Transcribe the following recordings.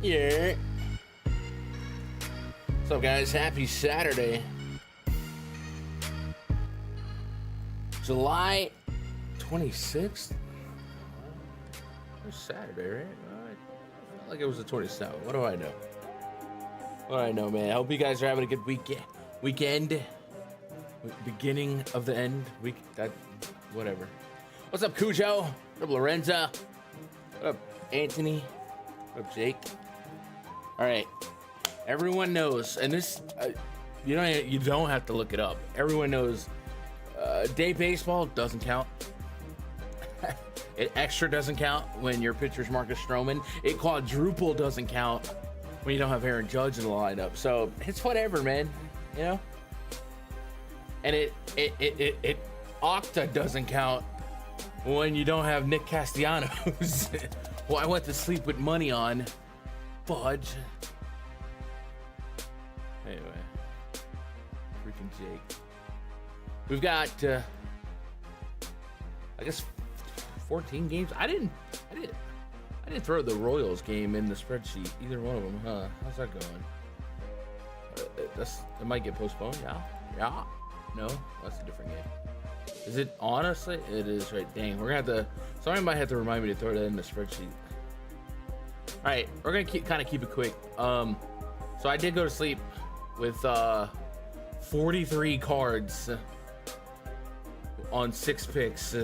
Yeah. What's up, guys? Happy Saturday. July 26th? It was Saturday, right? I felt like it was the 27th. What do I know? What do I know, man? I hope you guys are having a good weekend. Beginning of the end. Whatever. What's up, Cujo? What up, Lorenza? What up, Anthony? What up, Jake? All right. Everyone knows, and this, you don't have to look it up. Everyone knows day baseball doesn't count. It extra doesn't count when your pitcher's Marcus Stroman. It quadruple doesn't count when you don't have Aaron Judge in the lineup. So it's whatever, man. You know? And it octa doesn't count when you don't have Nick Castellanos. Well, I went to sleep with money on fudge. Anyway, freaking Jake. We've got, I guess, 14 games. I didn't throw the Royals game in the spreadsheet. Either one of them, huh? How's that going? It might get postponed. Yeah. No, that's a different game. Is it? Honestly, it is. Right? Dang, we're gonna have to. Somebody might have to remind me to throw that in the spreadsheet. All right, we're gonna keep it quick. So I did go to sleep with 43 cards on 6 picks.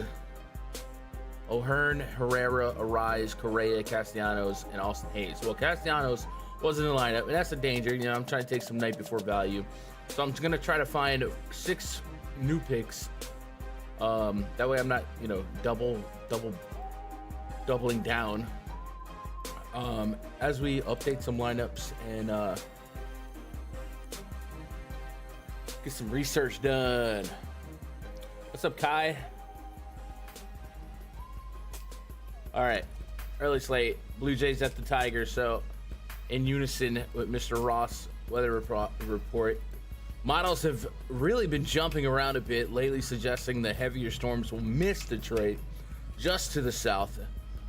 O'Hearn, Herrera, Arise, Correa, Castellanos, and Austin Hayes. Well, Castellanos wasn't in the lineup, and that's a danger. You know, I'm trying to take some night before value. So I'm just going to try to find 6 new picks. That way I'm not, doubling down. As we update some lineups and get some research done. What's up, Kai? All right, early slate. Blue Jays at the Tigers. So in unison with Mr. Ross weather report. Models have really been jumping around a bit lately, suggesting the heavier storms will miss Detroit just to the south,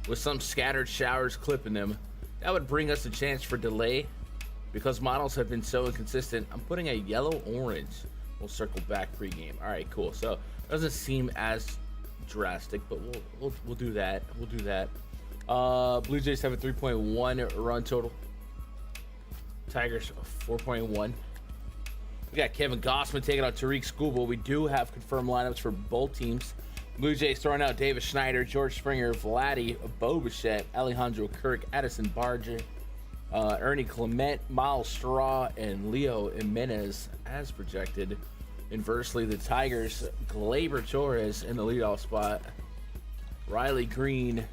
with some scattered showers clipping them. That would bring us a chance for delay because models have been so inconsistent. I'm putting a yellow-orange. We'll circle back pregame. All right, cool. So it doesn't seem as drastic, but we'll do that. We'll do that. Blue Jays have a 3.1 run total. Tigers 4.1. We got Kevin Gossman taking out Tariq Skubal. We do have confirmed lineups for both teams. Blue Jays throwing out Davis Schneider, George Springer, Vladdy, Bo Bichette, Alejandro Kirk, Addison Barger, Ernie Clement, Miles Straw, and Leo Jimenez as projected. Inversely, the Tigers, Gleyber Torres in the leadoff spot. Riley Green,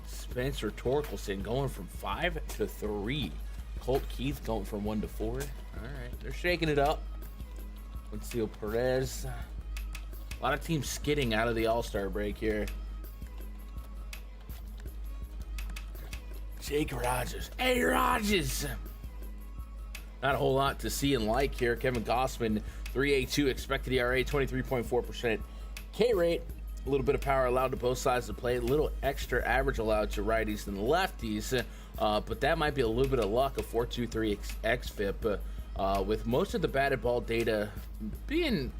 Spencer Torkelson going from 5 to 3. Colt Keith going from 1 to 4. All right, they're shaking it up. Lucio Perez. A lot of teams skidding out of the All-Star break here. Jake Rogers. Hey, Rogers! Not a whole lot to see and like here. Kevin Gossman, 3.82 expected ERA, 23.4% K rate. A little bit of power allowed to both sides of the plate. A little extra average allowed to righties and lefties. But that might be a little bit of luck, a 4.23 xFIP. With most of the batted ball data being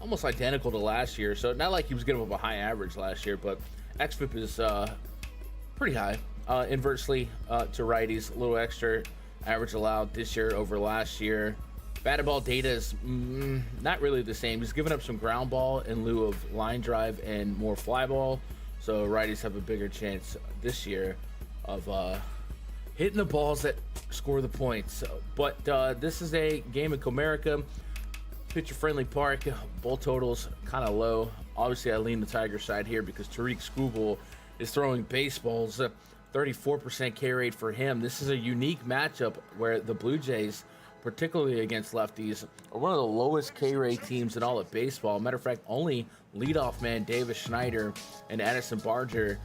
almost identical to last year. So not like he was giving up a high average last year, but xFIP is pretty high. Inversely to righties, a little extra average allowed this year over last year. Batted ball data is not really the same. He's giving up some ground ball in lieu of line drive and more fly ball. So righties have a bigger chance this year of hitting the balls that score the points. But this is a game in Comerica, pitcher-friendly park. Ball totals kind of low. Obviously, I lean the Tiger side here because Tariq Skubal is throwing baseballs. 34% K rate for him. This is a unique matchup where the Blue Jays, particularly against lefties, are one of the lowest K rate teams in all of baseball. Matter of fact, only leadoff man Davis Schneider and Addison Barger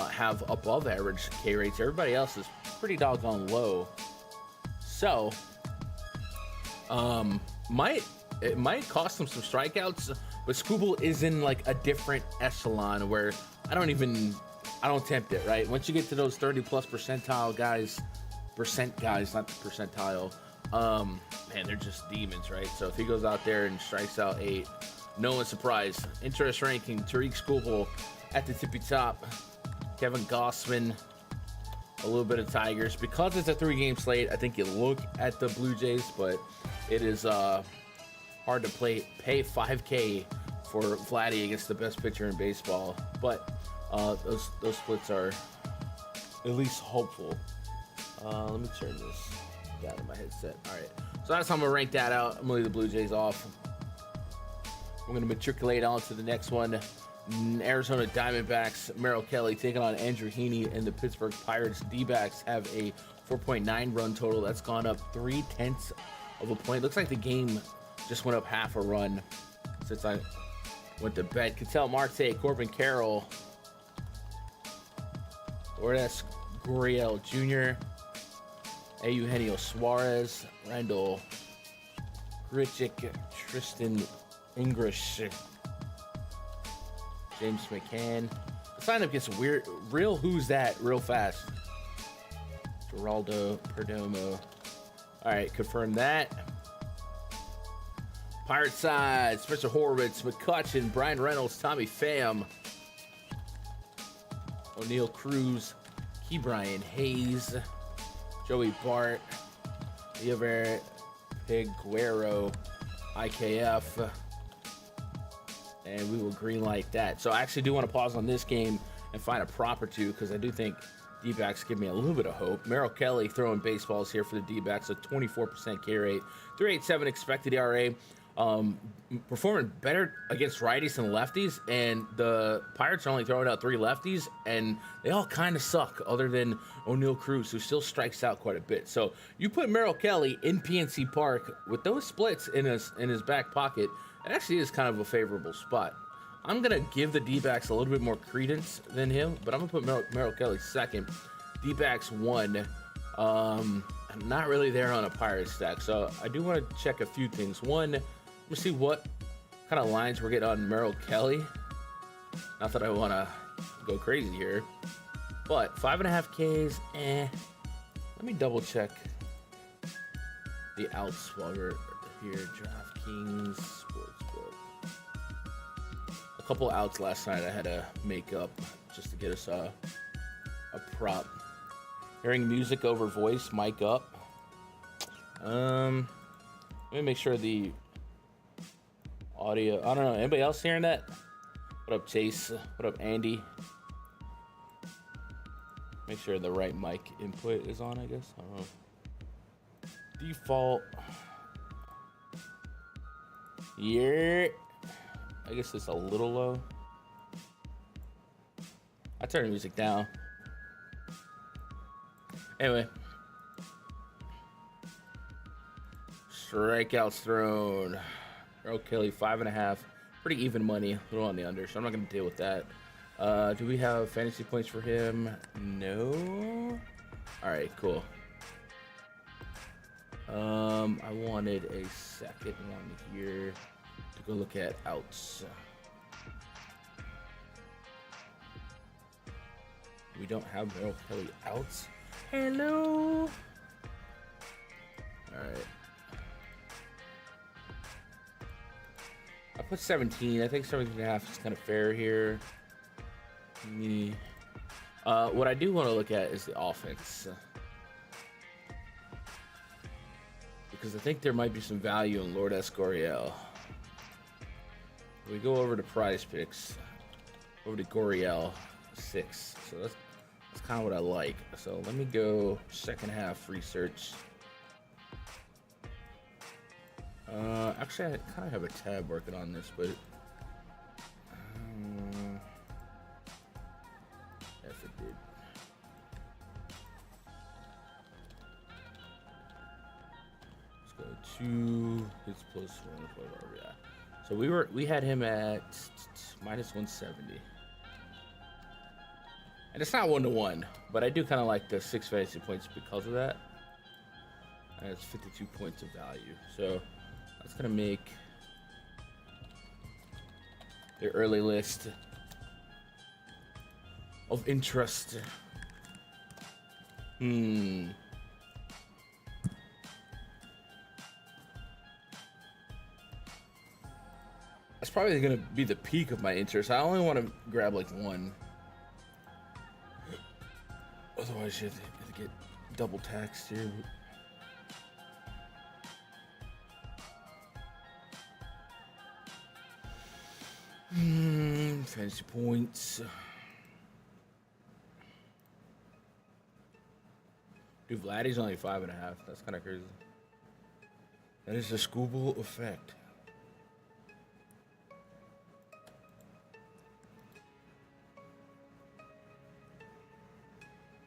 have above average K rates. Everybody else is pretty doggone low. So, it might cost them some strikeouts, but Skubal is in like a different echelon where I don't even I don't tempt it, right? Once you get to those 30+ percentile guys, not the percentile, man, they're just demons, right? So if he goes out there and strikes out 8, no one's surprised. Interest ranking, Tariq Skubal at the tippy top. Kevin Gossman, a little bit of Tigers. Because it's a 3-game slate, I think you look at the Blue Jays, but it is hard to pay $5K for Vladdy against the best pitcher in baseball. But those splits are at least hopeful. Let me turn this down in my headset. All right, so that's how I'm gonna rank that out. I'm gonna leave the Blue Jays off. We're gonna matriculate on to the next one. Arizona Diamondbacks, Merrill Kelly taking on Andrew Heaney, and the Pittsburgh Pirates. D-backs have a 4.9 run total. That's gone up 0.3 of a point. Looks like the game just went up half a run since I went to bed. Ketel Marte, Corbin Carroll, Lourdes Gurriel Jr., Eugenio Suarez, Randall Grichuk, Tristan English, James McCann. The lineup gets weird, real who's that real fast. Geraldo Perdomo. All right, confirm that. Pirate side, Spencer Horwitz, McCutchen, Brian Reynolds, Tommy Pham, O'Neill Cruz, Ke'Bryan Hayes, Joey Bart, Eover Peguero, IKF, and we will green light that. So I actually do want to pause on this game and find a prop or two, because I do think D-backs give me a little bit of hope. Merrill Kelly throwing baseballs here for the D-backs, a 24% K rate, 3.87 expected ERA. Performing better against righties than lefties, and the Pirates are only throwing out 3 lefties, and they all kind of suck other than O'Neill Cruz, who still strikes out quite a bit. So you put Merrill Kelly in PNC Park with those splits in his back pocket, it actually is kind of a favorable spot. I'm gonna give the D-backs a little bit more credence than him, but I'm gonna put Merrill Kelly second. D-backs 1. I'm not really there on a Pirate stack, so I do want to check a few things. One, let's see what kind of lines we're getting on Merrill Kelly. Not that I want to go crazy here, but 5.5 Ks. Let me double check the outs while we're here. DraftKings Sportsbook. A couple outs last night I had to make up just to get us a prop. Hearing music over voice, mic up. Let me make sure the audio. I don't know. Anybody else hearing that? What up, Chase? What up, Andy? Make sure the right mic input is on, I guess. I don't know. Default. Yeah. I guess it's a little low. I turned the music down. Anyway. Strikeouts thrown. Merrill Kelly 5.5. Pretty even money. A little on the under, so I'm not going to deal with that. Do we have fantasy points for him? No. All right, cool. I wanted a second one here to go look at outs. We don't have Merrill Kelly outs. Hello. All right. I put 17. I think 17.5 is kind of fair here. What I do want to look at is the offense, because I think there might be some value in Lourdes Gurriel. We go over to PrizePicks, over to Gurriel 6. So that's kind of what I like. So let me go second half research. Actually, I kind of have a tab working on this, but if it did. Let's go to his plus 1. Yeah. So we had him at minus 170. And it's not 1-to-1, but I do kind of like the 6 fantasy points because of that. And it's 52 points of value. So that's going to make the early list of interest. That's probably gonna be the peak of my interest. I only want to grab like one. Otherwise, you have to get double taxed here. Fantasy points. Dude, Vladdy's only 5.5. That's kind of crazy. That is the Scooble effect.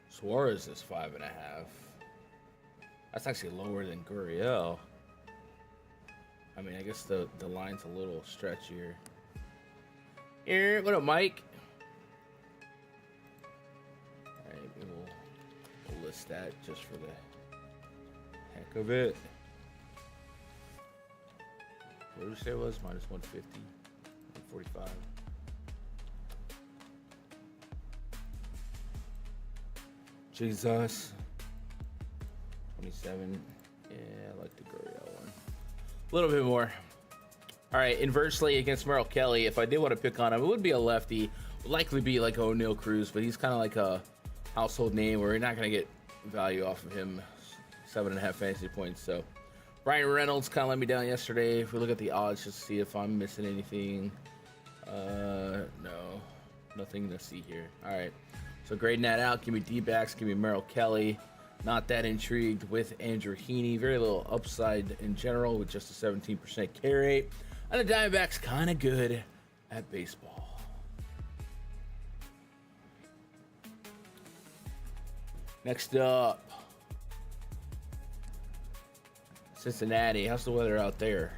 Suarez is 5.5. That's actually lower than Gurriel. I mean, I guess the line's a little stretchier. Here, what up, Mike? All right, we'll list that just for the heck of it. What did you say it was? Minus 150, 145. Jesus. 27. Yeah, I like the Gurriel one. A little bit more. All right, inversely against Merrill Kelly, if I did want to pick on him, it would be a lefty. Would likely be like O'Neal Cruz, but he's kind of like a household name where you're not going to get value off of him. 7.5 fantasy points. So Brian Reynolds kind of let me down yesterday. If we look at the odds, just to see if I'm missing anything. No, nothing to see here. All right. So grading that out, give me D-backs, give me Merrill Kelly. Not that intrigued with Andrew Heaney. Very little upside in general with just a 17% K rate. And the Diamondbacks kind of good at baseball. Next up, Cincinnati. How's the weather out there?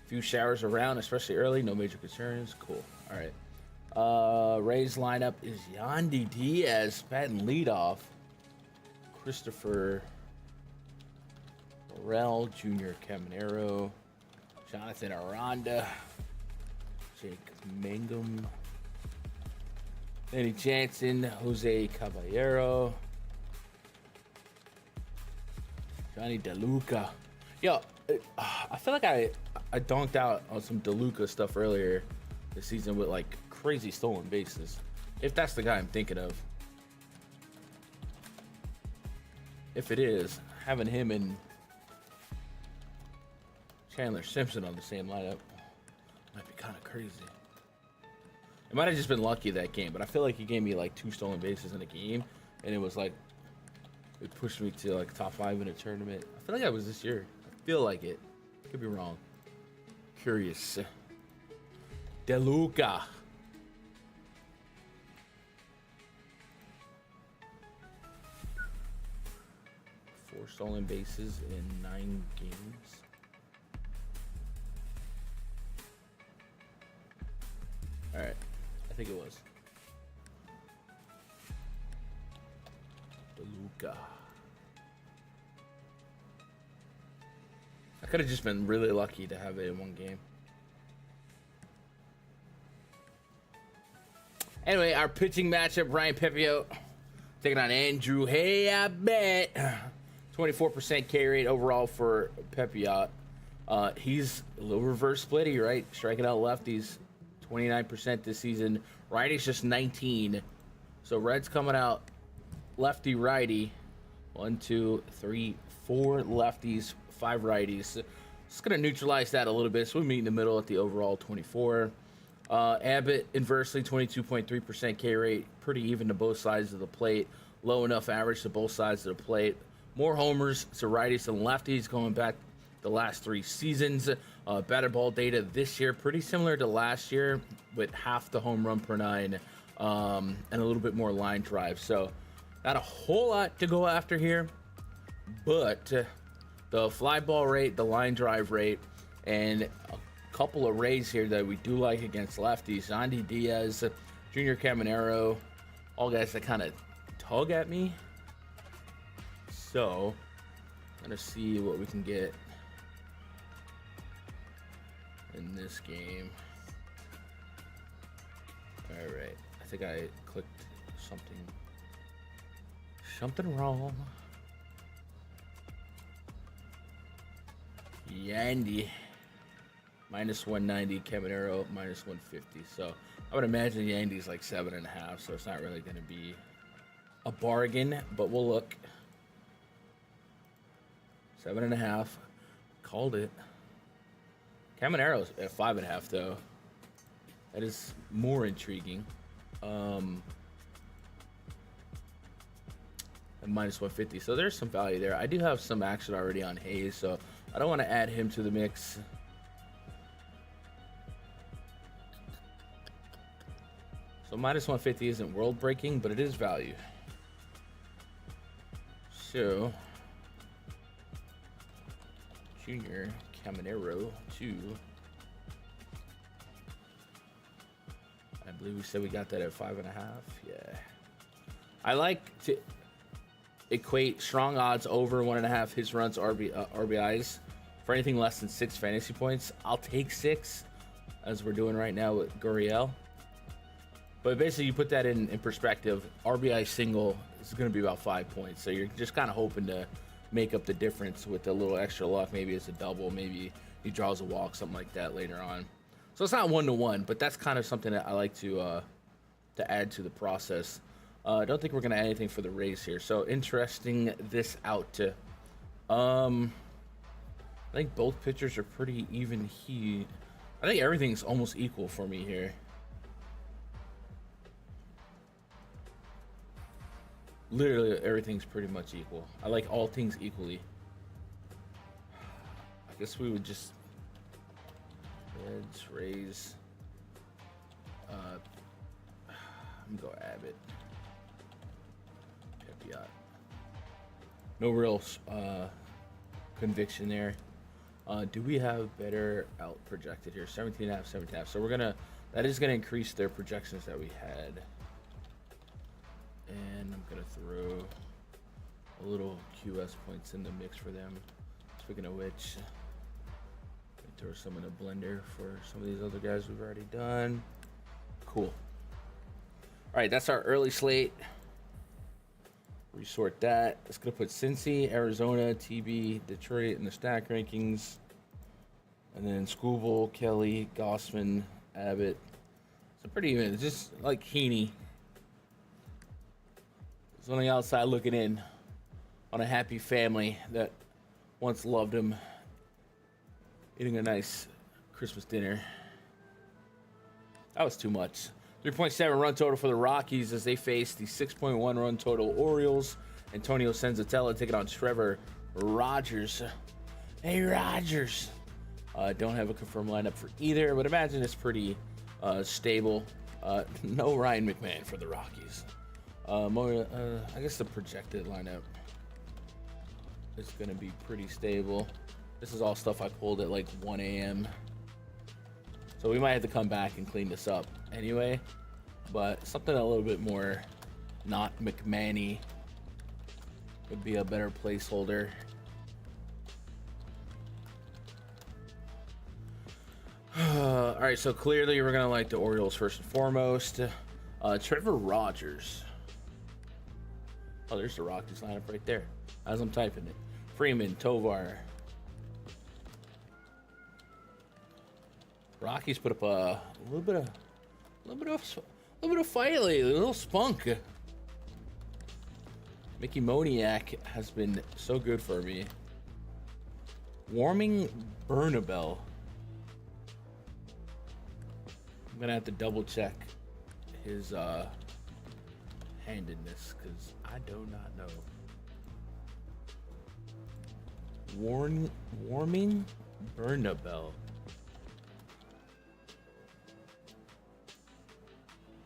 Few showers around, especially early. No major concerns. Cool. All right. Rays lineup is Yandy Diaz batting leadoff. Christopher Morel, Junior Caminero, Jonathan Aranda, Jake Mangum, Danny Jansen, Jose Caballero, Johnny DeLuca. Yo, I feel like I donked out on some DeLuca stuff earlier this season with like crazy stolen bases. If that's the guy I'm thinking of. If it is, having him and Chandler Simpson on the same lineup might be kind of crazy. It might have just been lucky that game, but I feel like he gave me like 2 stolen bases in a game, and it was like, it pushed me to like top 5 in a tournament. I feel like that was this year. I feel like it. Could be wrong. Curious. DeLuca. Four stolen bases in 9 games. All right, I think it was DeLuca. I could have just been really lucky to have it in one game. Anyway, our pitching matchup: Ryan Pepiot taking on Andrew. Hey, I bet 24% K rate overall for Pepiot. He's a little reverse splitty, right? Striking out lefties 29% this season. Righty's just 19. So Red's coming out lefty righty. 1, 2, 3, 4 lefties, 5 righties. Just gonna neutralize that a little bit. So we meet in the middle at the overall 24. Abbott inversely 22.3% K rate, pretty even to both sides of the plate. Low enough average to both sides of the plate. More homers to righties than lefties going back the last 3 seasons. Batter ball data this year pretty similar to last year with half the home run per 9 and a little bit more line drive. So not a whole lot to go after here, but the fly ball rate, the line drive rate, and a couple of Rays here that we do like against lefties. Yandy Diaz, Junior Caminero, all guys that kind of tug at me. So I'm gonna see what we can get in this game. All right. I think I clicked something wrong. Yandy. Minus 190, Caminero minus 150. So I would imagine Yandy's like 7.5, so it's not really going to be a bargain, but we'll look. 7.5. Called it. Caminero's at 5.5 though. That is more intriguing. At minus 150. So there's some value there. I do have some action already on Hayes, so I don't want to add him to the mix. So minus 150 isn't world breaking, but it is value. So Junior Caminero 2. I believe we said we got that at 5.5. Yeah. I like to equate strong odds over 1.5 his runs RBIs for anything less than 6 fantasy points. I'll take 6, as we're doing right now with Gurriel. But basically, you put that in perspective. RBI single is going to be about 5 points. So you're just kind of hoping to make up the difference with a little extra luck. Maybe it's a double. Maybe he draws a walk, something like that later on. So it's not 1-to-1, but that's kind of something that I like to add to the process. I don't think we're going to add anything for the race here. So interesting this out to. I think both pitchers are pretty even heat. I think everything's almost equal for me here. Literally everything's pretty much equal. I like all things equally. I guess we would just Reds, Rays. I'm gonna go Abbott. Pepiot. No real conviction there. Do we have better out projected here? 17.5, 17.5. So that is gonna increase their projections that we had. And I'm gonna throw a little QS points in the mix for them. Speaking of which, throw some in a blender for some of these other guys we've already done. Cool. All right, that's our early slate. Resort that. It's gonna put Cincy, Arizona, TB, Detroit in the stack rankings, and then Skubal, Kelly, Gossman, Abbott. So pretty even. It's just like Heaney. It's on the outside looking in on a happy family that once loved him, eating a nice Christmas dinner. That was too much. 3.7 run total for the Rockies as they face the 6.1 run total Orioles. Antonio Senzatella taking on Trevor Rogers. Hey, Rogers. Don't have a confirmed lineup for either, but imagine it's pretty stable. No Ryan McMahon for the Rockies. I guess the projected lineup is going to be pretty stable. This is all stuff I pulled at like 1 a.m. So we might have to come back and clean this up anyway. But something a little bit more not McMahon-y would be a better placeholder. All right, so clearly we're going to like the Orioles first and foremost. Trevor Rogers. Oh, there's the Rockies lineup right there as I'm typing it. Freeman, Tovar. Rockies put up a little bit of fight lately, a little spunk. Mickey Moniak has been so good for me. Warming Bernabel. I'm gonna have to double check his handedness because I do not know. Warming Bernabel.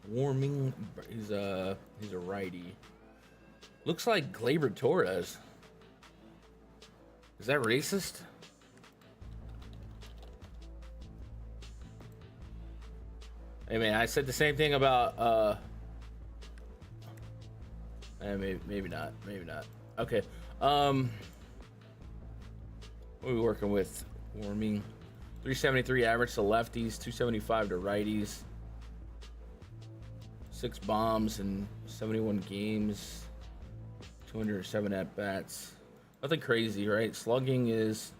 Warming, he's a righty. Looks like Gleyber Torres. Is that racist? Hey man, I said the same thing about maybe not. Okay. What are we working with? Warming. 373 average to lefties, 275 to righties. 6 bombs in 71 games, 207 at bats. Nothing crazy, right? Slugging is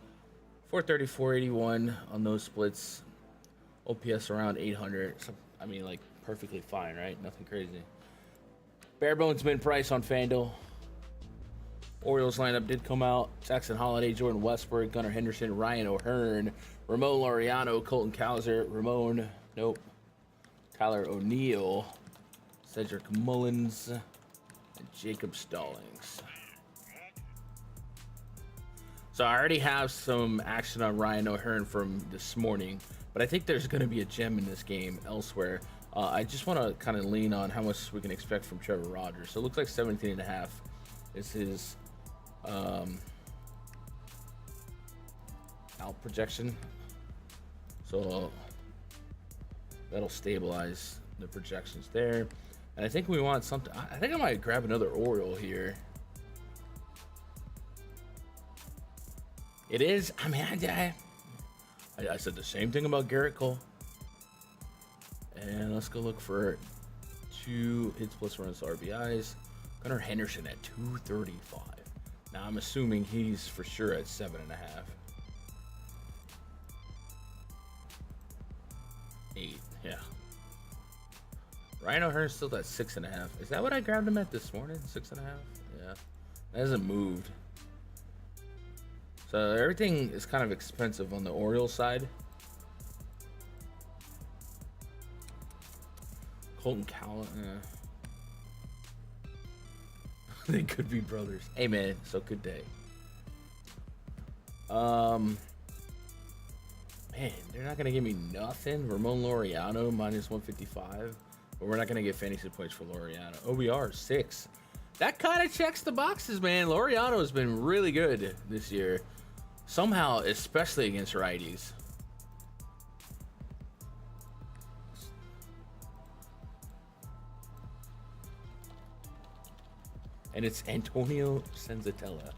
430, 481 on those splits. OPS around 800. So, I mean, like, perfectly fine, right? Nothing crazy. Bare bones min price on Fanduel. Orioles lineup did come out. Jackson Holiday, Jordan Westbrook, Gunnar Henderson, Ryan O'Hearn, Ramon Laureano, Colton Cowser, Tyler O'Neill, Cedric Mullins, and Jacob Stallings. So I already have some action on Ryan O'Hearn from this morning, but I think there's going to be a gem in this game elsewhere. I just want to kind of lean on how much we can expect from Trevor Rogers. So it looks like 17.5 is his out projection. So that'll stabilize the projections there. And I think we want something. I think I might grab another Oriole here. It is. I mean, I said the same thing about Garrett Cole. And let's go look for 2 hits plus runs RBIs. Gunnar Henderson at 235. Now I'm assuming he's for sure at 7.5. 8, yeah. Ryan O'Hearn's still at 6.5. Is that what I grabbed him at this morning? 6.5? Yeah. That hasn't moved. So everything is kind of expensive on the Orioles side. Colton Cowell. They could be brothers. Hey man, so good day. Man, they're not gonna give me nothing. Ramon Laureano minus 155, but we're not gonna get fantasy points for Laureano. OBR 6. That kind of checks the boxes, man. Laureano has been really good this year, somehow, especially against righties. And it's Antonio Senzatella.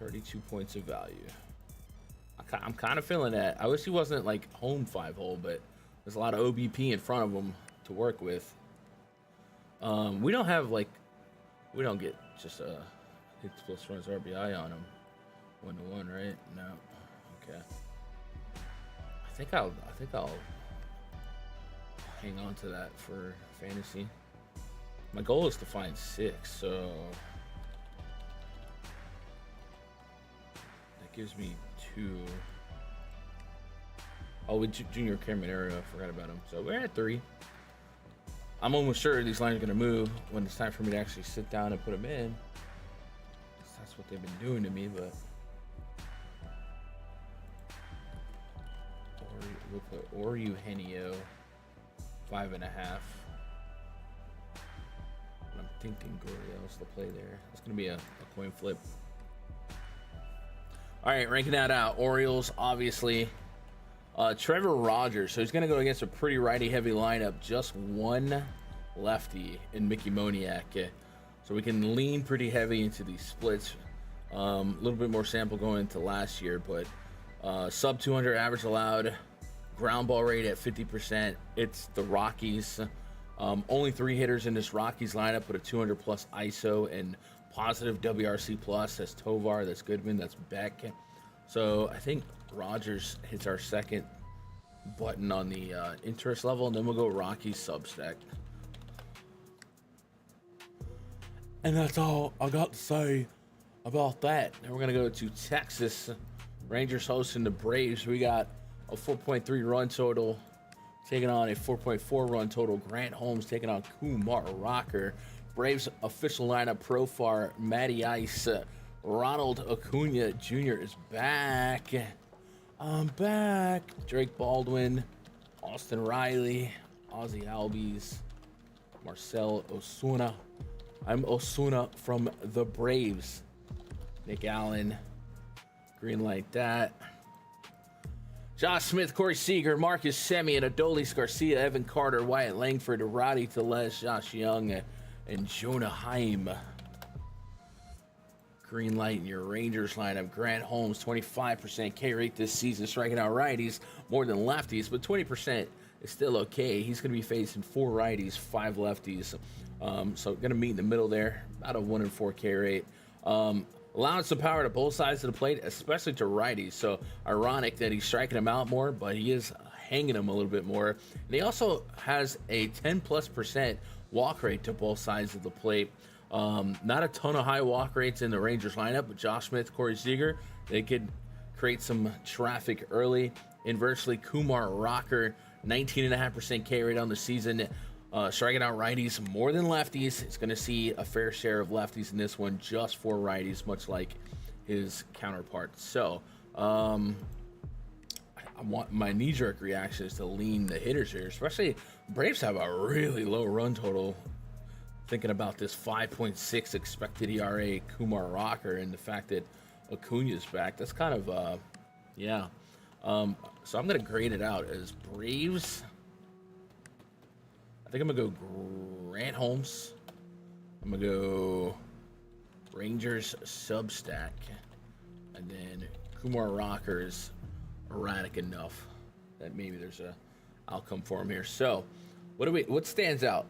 $32 points of value. I'm kind of feeling that. I wish he wasn't like home 5-hole, but there's a lot of OBP in front of him to work with. We don't get just a hits plus runs RBI on him 1-to-1, right? No. Okay. I think I'll hang on to that for fantasy. My goal is to find 6, so that gives me 2. Oh, with Junior Caminero, I forgot about him. So we're at 3. I'm almost sure these lines are going to move when it's time for me to actually sit down and put them in. That's what they've been doing to me, but we'll put Eugenio 5.5. I'm thinking Gurriel's the play there. It's going to be a coin flip. All right, ranking that out. Orioles, obviously. Trevor Rogers. So he's going to go against a pretty righty-heavy lineup. Just one lefty in Mickey Moniak. So we can lean pretty heavy into these splits. A little bit more sample going into last year, but sub 200 average allowed. Ground ball rate at 50%. It's the Rockies. Only 3 hitters in this Rockies lineup with a 200 plus ISO and positive WRC plus. That's Tovar, that's Goodman, that's Beck. So I think Rogers hits our second button on the interest level, and then we'll go Rockies Substack. And that's all I got to say about that. Then we're gonna go to Texas. Rangers hosting the Braves. We got a 4.3 run total, taking on a 4.4 run total. Grant Holmes taking on Kumar Rocker. Braves official lineup profile: Matty Ice, Ronald Acuna Jr. is back. I'm back. Drake Baldwin, Austin Riley, Ozzy Albies, Marcel Osuna. I'm Osuna from the Braves. Nick Allen, green light that. Josh Smith, Corey Seager, Marcus Semien, Adolis Garcia, Evan Carter, Wyatt Langford, Roddy Tellez, Josh Young, and Jonah Heim. green light in your Rangers lineup. Grant Holmes, 25% K rate this season, striking out righties more than lefties, but 20% is still okay. He's going to be facing 4 righties, 5 lefties. So going to meet in the middle there, about a 1 in 4 K rate. Allowing some power to both sides of the plate, especially to righties. So ironic that he's striking them out more, but he is hanging them a little bit more. And he also has a 10+% walk rate to both sides of the plate. Not a ton of high walk rates in the Rangers lineup, but Josh Smith, Corey Seager, they could create some traffic early. Inversely, Kumar Rocker, 19.5% K rate on the season, striking out righties more than lefties. He's going to see a fair share of lefties in this one, just for righties, much like his counterpart. So, I want my knee-jerk reaction is to lean the hitters here, especially Braves have a really low run total. Thinking about this 5.6 expected ERA Kumar Rocker and the fact that Acuna's back, that's kind of yeah. So I'm gonna grade it out as Braves. I think I'm gonna go Grant Holmes. I'm gonna go Rangers Substack, and then Kumar Rocker is erratic enough that maybe there's a outcome for him here. So what stands out?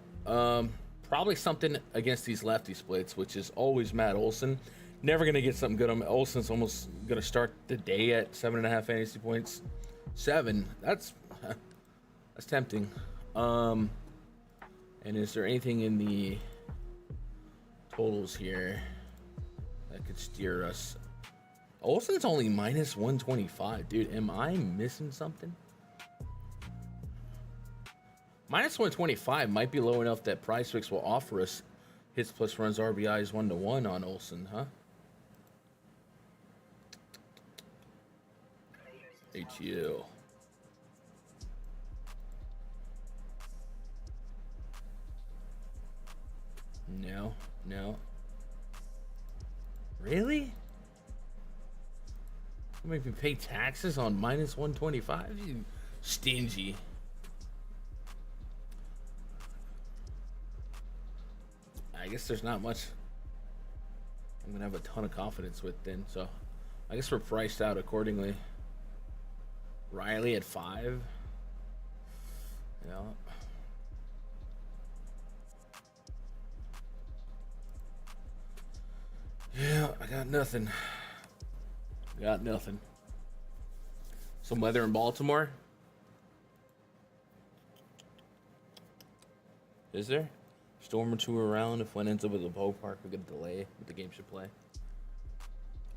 Probably something against these lefty splits, which is always Matt Olson. Never going to get something good on Olson's. Almost going to start the day at 7.5 fantasy points. 7. That's tempting. And is there anything in the totals here that could steer us? Olson's only minus 125. Dude, am I missing something? Minus 125 might be low enough that PrizePicks will offer us hits plus runs RBIs 1-to-1 on Olson, huh? HU. No. Really? You make me pay taxes on minus 125? You stingy. I guess there's not much I'm gonna have a ton of confidence with then, so I guess we're priced out accordingly. Riley at 5. Yeah, I got nothing. Some weather in Baltimore? Is there? Storm or 2 around. If one ends up at the ballpark, we get a delay, but the game should play.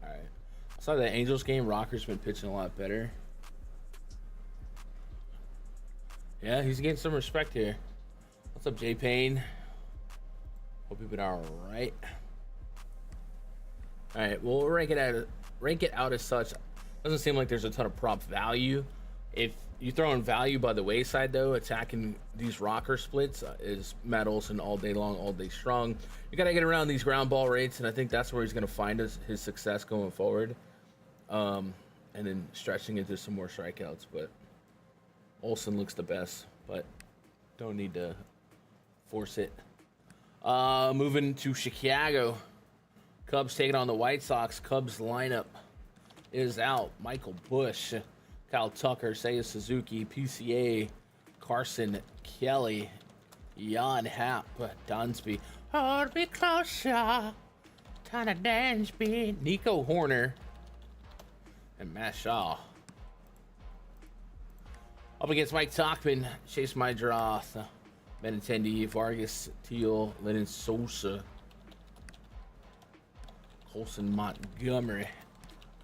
All right. I saw that Angels game. Rocker's been pitching a lot better. Yeah, he's getting some respect here. What's up, Jay Payne? Hope you've been all right. All right. Well, we'll rank it out as such. Doesn't seem like there's a ton of prop value. If you throw in value by the wayside, though, attacking these rocker splits is Matt Olson all day long, all day strong. You got to get around these ground ball rates, and I think that's where he's going to find his success going forward. And then stretching into some more strikeouts. But Olson looks the best, but don't need to force it. Moving to Chicago. Cubs taking on the White Sox. Cubs lineup is out. Michael Busch, Kyle Tucker, Seiya Suzuki, PCA, Carson Kelly, Jan Happ, Dunsby, hold me closer, Tana Dansby, Nico Horner, and Matt Shaw. Up against Mike Tauchman, Chase Mydroth, Benintendi, Vargas, Teal, Lennon Sosa, Colson Montgomery,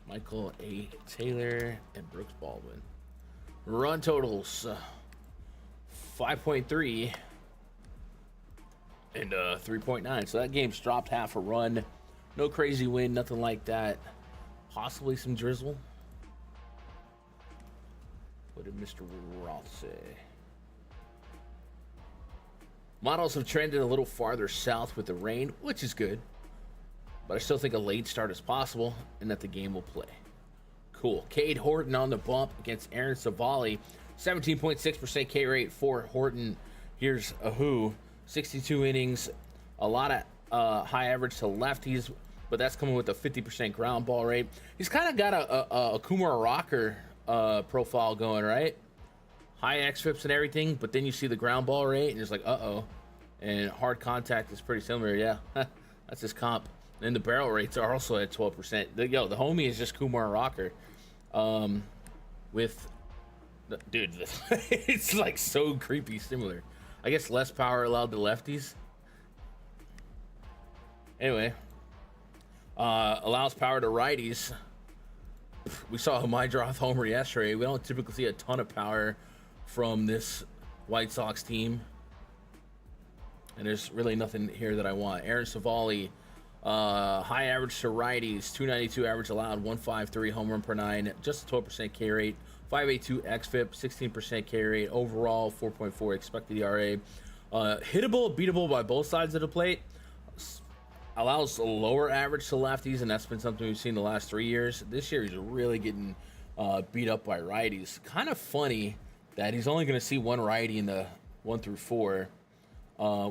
Michael A. Taylor, and Brooks Baldwin. Run totals 5.3 and 3.9. So that game's dropped half a run. No crazy win, nothing like that. Possibly some drizzle. What did Mr. Roth say? Models have trended a little farther south with the rain, which is good. But I still think a late start is possible and that the game will play. Cool. Cade Horton on the bump against Aaron Savali. 17.6% K rate for Horton. Here's a who. 62 innings. A lot of high average to lefties. but that's coming with a 50% ground ball rate. He's kind of got a Kumar Rocker profile going, right? High xFIPs and everything, but then you see the ground ball rate and it's like, uh-oh. And hard contact is pretty similar, yeah. That's his comp. And the barrel rates are also at 12%. The homie is just Kumar Rocker. Dude, it's like so creepy similar. I guess less power allowed to lefties. Anyway, allows power to righties. We saw a Mydroth homer yesterday. We don't typically see a ton of power from this White Sox team. And there's really nothing here that I want. Aaron Savali, high average to righties, 292 average allowed, 153 home run per 9, just a 12% K rate, 582 xFIP, 16% K rate, overall 4.4 expected ERA. Hittable, beatable by both sides of the plate. Allows a lower average to lefties, and that's been something we've seen the last 3 years. This year, he's really getting beat up by righties. Kind of funny that he's only going to see one righty in the 1 through 4,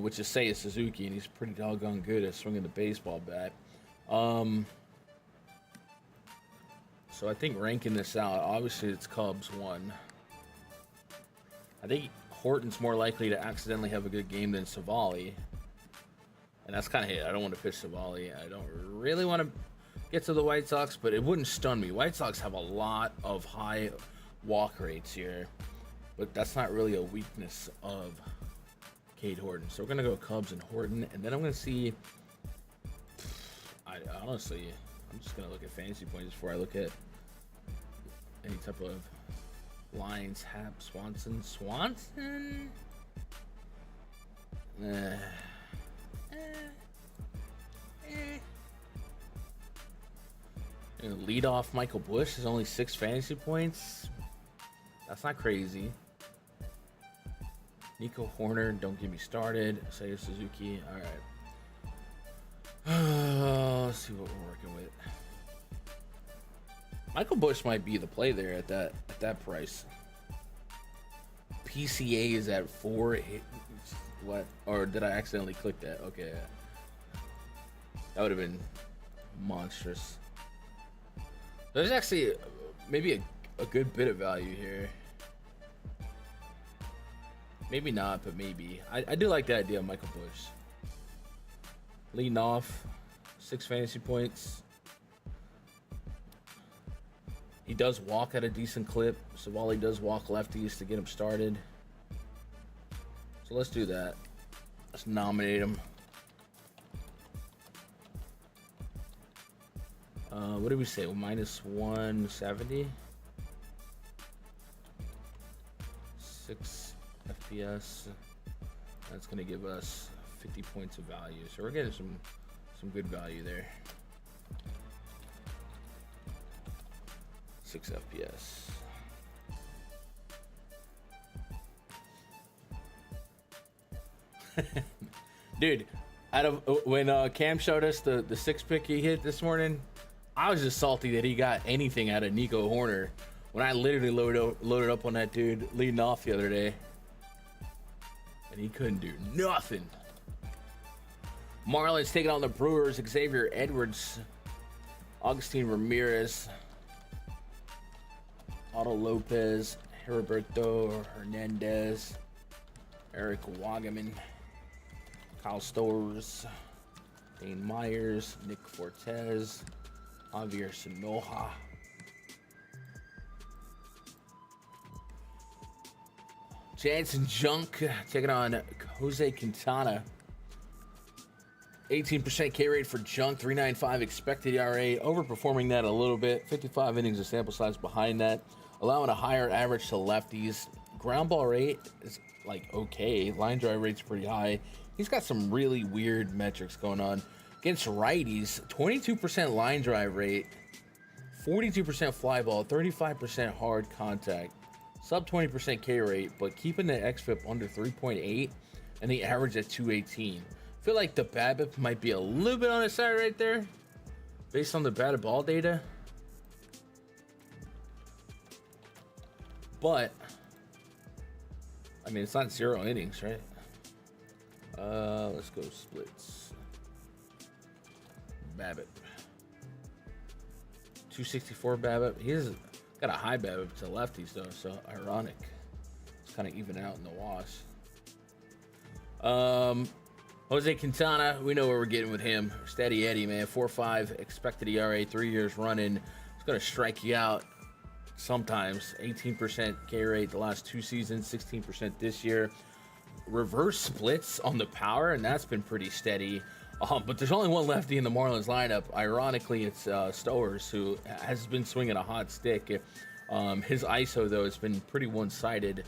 which is Seiya Suzuki, and he's pretty doggone good at swinging the baseball bat. So I think ranking this out, obviously it's Cubs 1. I think Horton's more likely to accidentally have a good game than Savali. And that's kind of it. I don't want to pitch Savali. I don't really want to get to the White Sox, but it wouldn't stun me. White Sox have a lot of high walk rates here, but that's not really a weakness of Cade Horton. So we're going to go Cubs and Horton, and then I'm going to see... honestly, I'm just going to look at fantasy points before I look at any type of lines. Hap, Swanson? Lead off Michael Busch is only 6 fantasy points. That's not crazy. Nico Horner, don't get me started. Seiya Suzuki, all right. Let's see what we're working with. Michael Busch might be the play there at that price. PCA is at 4. What? Or did I accidentally click that? Okay. That would have been monstrous. There's actually maybe a good bit of value here. Maybe not, but maybe. I do like the idea of Michael Busch. Leading off, 6 fantasy points. He does walk at a decent clip. Savali does walk lefties to get him started. So let's do that. Let's nominate him. What did we say? Minus 170? 6 FPS. That's going to give us 50 points of value. So we're getting some good value there. 6 FPS. Dude, when Cam showed us the 6 pick he hit this morning, I was just salty that he got anything out of Nico Horner when I literally loaded up on that dude leading off the other day, and he couldn't do nothing. Marlins taking on the Brewers. Xavier Edwards, Augustine Ramirez, Otto Lopez, Heriberto Hernandez, Eric Wagaman, Kyle Stowers, Dane Myers, Nick Fortes, Javier Sanoja, Jansen Junk taking on Jose Quintana. 18% K rate for Junk, 3.95 expected ERA, overperforming that a little bit. 55 innings of sample size behind that, allowing a higher average to lefties. Ground ball rate is like okay. Line drive rate's pretty high. He's got some really weird metrics going on. Against righties, 22% line drive rate, 42% fly ball, 35% hard contact, sub 20% K rate, but keeping the xFIP under 3.8 and the average at 218. I feel like the BABIP might be a little bit on his side right there, based on the batted ball data. But I mean, it's not 0 innings, right? Let's go splits. BABIP? 264 BABIP. He's got a high BABIP to lefties though, so ironic. It's kind of even out in the wash. Jose Quintana, we know where we're getting with him. Steady Eddie, man. 4.5 expected ERA, 3 years running. It's gonna strike you out sometimes. 18% K rate the last 2 seasons, 16% this year. Reverse splits on the power, and that's been pretty steady. But there's only one lefty in the Marlins lineup. Ironically, it's Stowers, who has been swinging a hot stick. His ISO, though, has been pretty one-sided.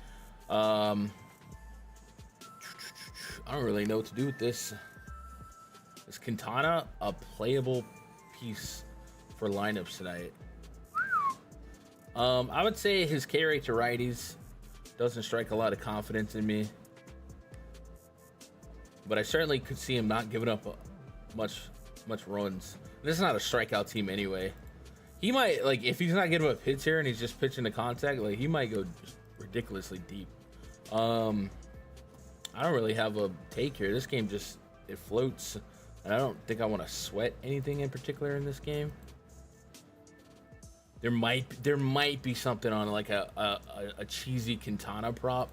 I don't really know what to do with this. Is Quintana a playable piece for lineups tonight? I would say his K rate to righties doesn't strike a lot of confidence in me. But I certainly could see him not giving up much runs. This is not a strikeout team anyway. He might, like, if he's not giving up hits here and he's just pitching to contact, like, he might go just ridiculously deep. I don't really have a take here. This game just, it floats. And I don't think I want to sweat anything in particular in this game. There might be something on like a cheesy Quintana prop.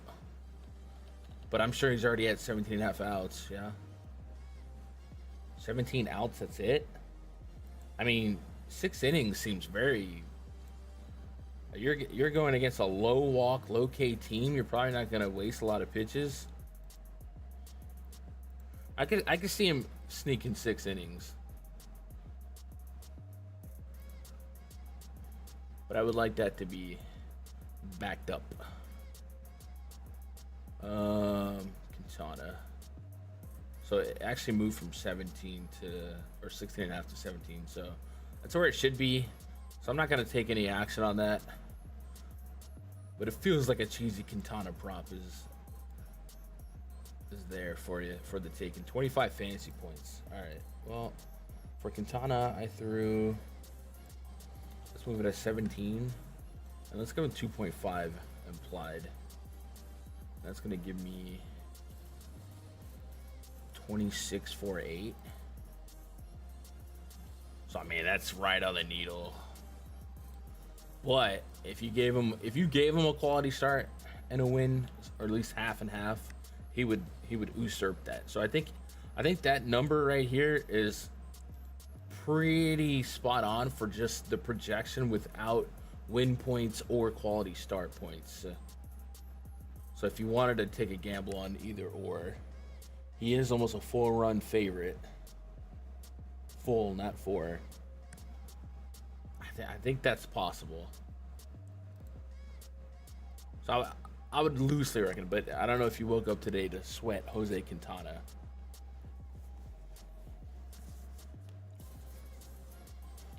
But I'm sure he's already at 17.5 outs, yeah. 17 outs, that's it? I mean, 6 innings seems very... You're going against a low walk, low K team. You're probably not going to waste a lot of pitches. I could see him sneaking 6 innings. But I would like that to be backed up. Quintana. So it actually moved from 17 to, or 16.5 to 17. So that's where it should be. So I'm not going to take any action on that. But it feels like a cheesy Quintana prop is there for you for the taking. 25 fantasy points. All right. Well, for Quintana, I threw. Let's move it at 17, and let's go with 2.5 implied. That's gonna give me 26.48. So I mean, that's right on the needle. But if you gave him a quality start and a win, or at least half and half, he would usurp that. So I think that number right here is pretty spot on for just the projection without win points or quality start points. So if you wanted to take a gamble on either or, he is almost a full run favorite. Full, not four. I think that's possible. So I would loosely reckon, but I don't know if you woke up today to sweat Jose Quintana.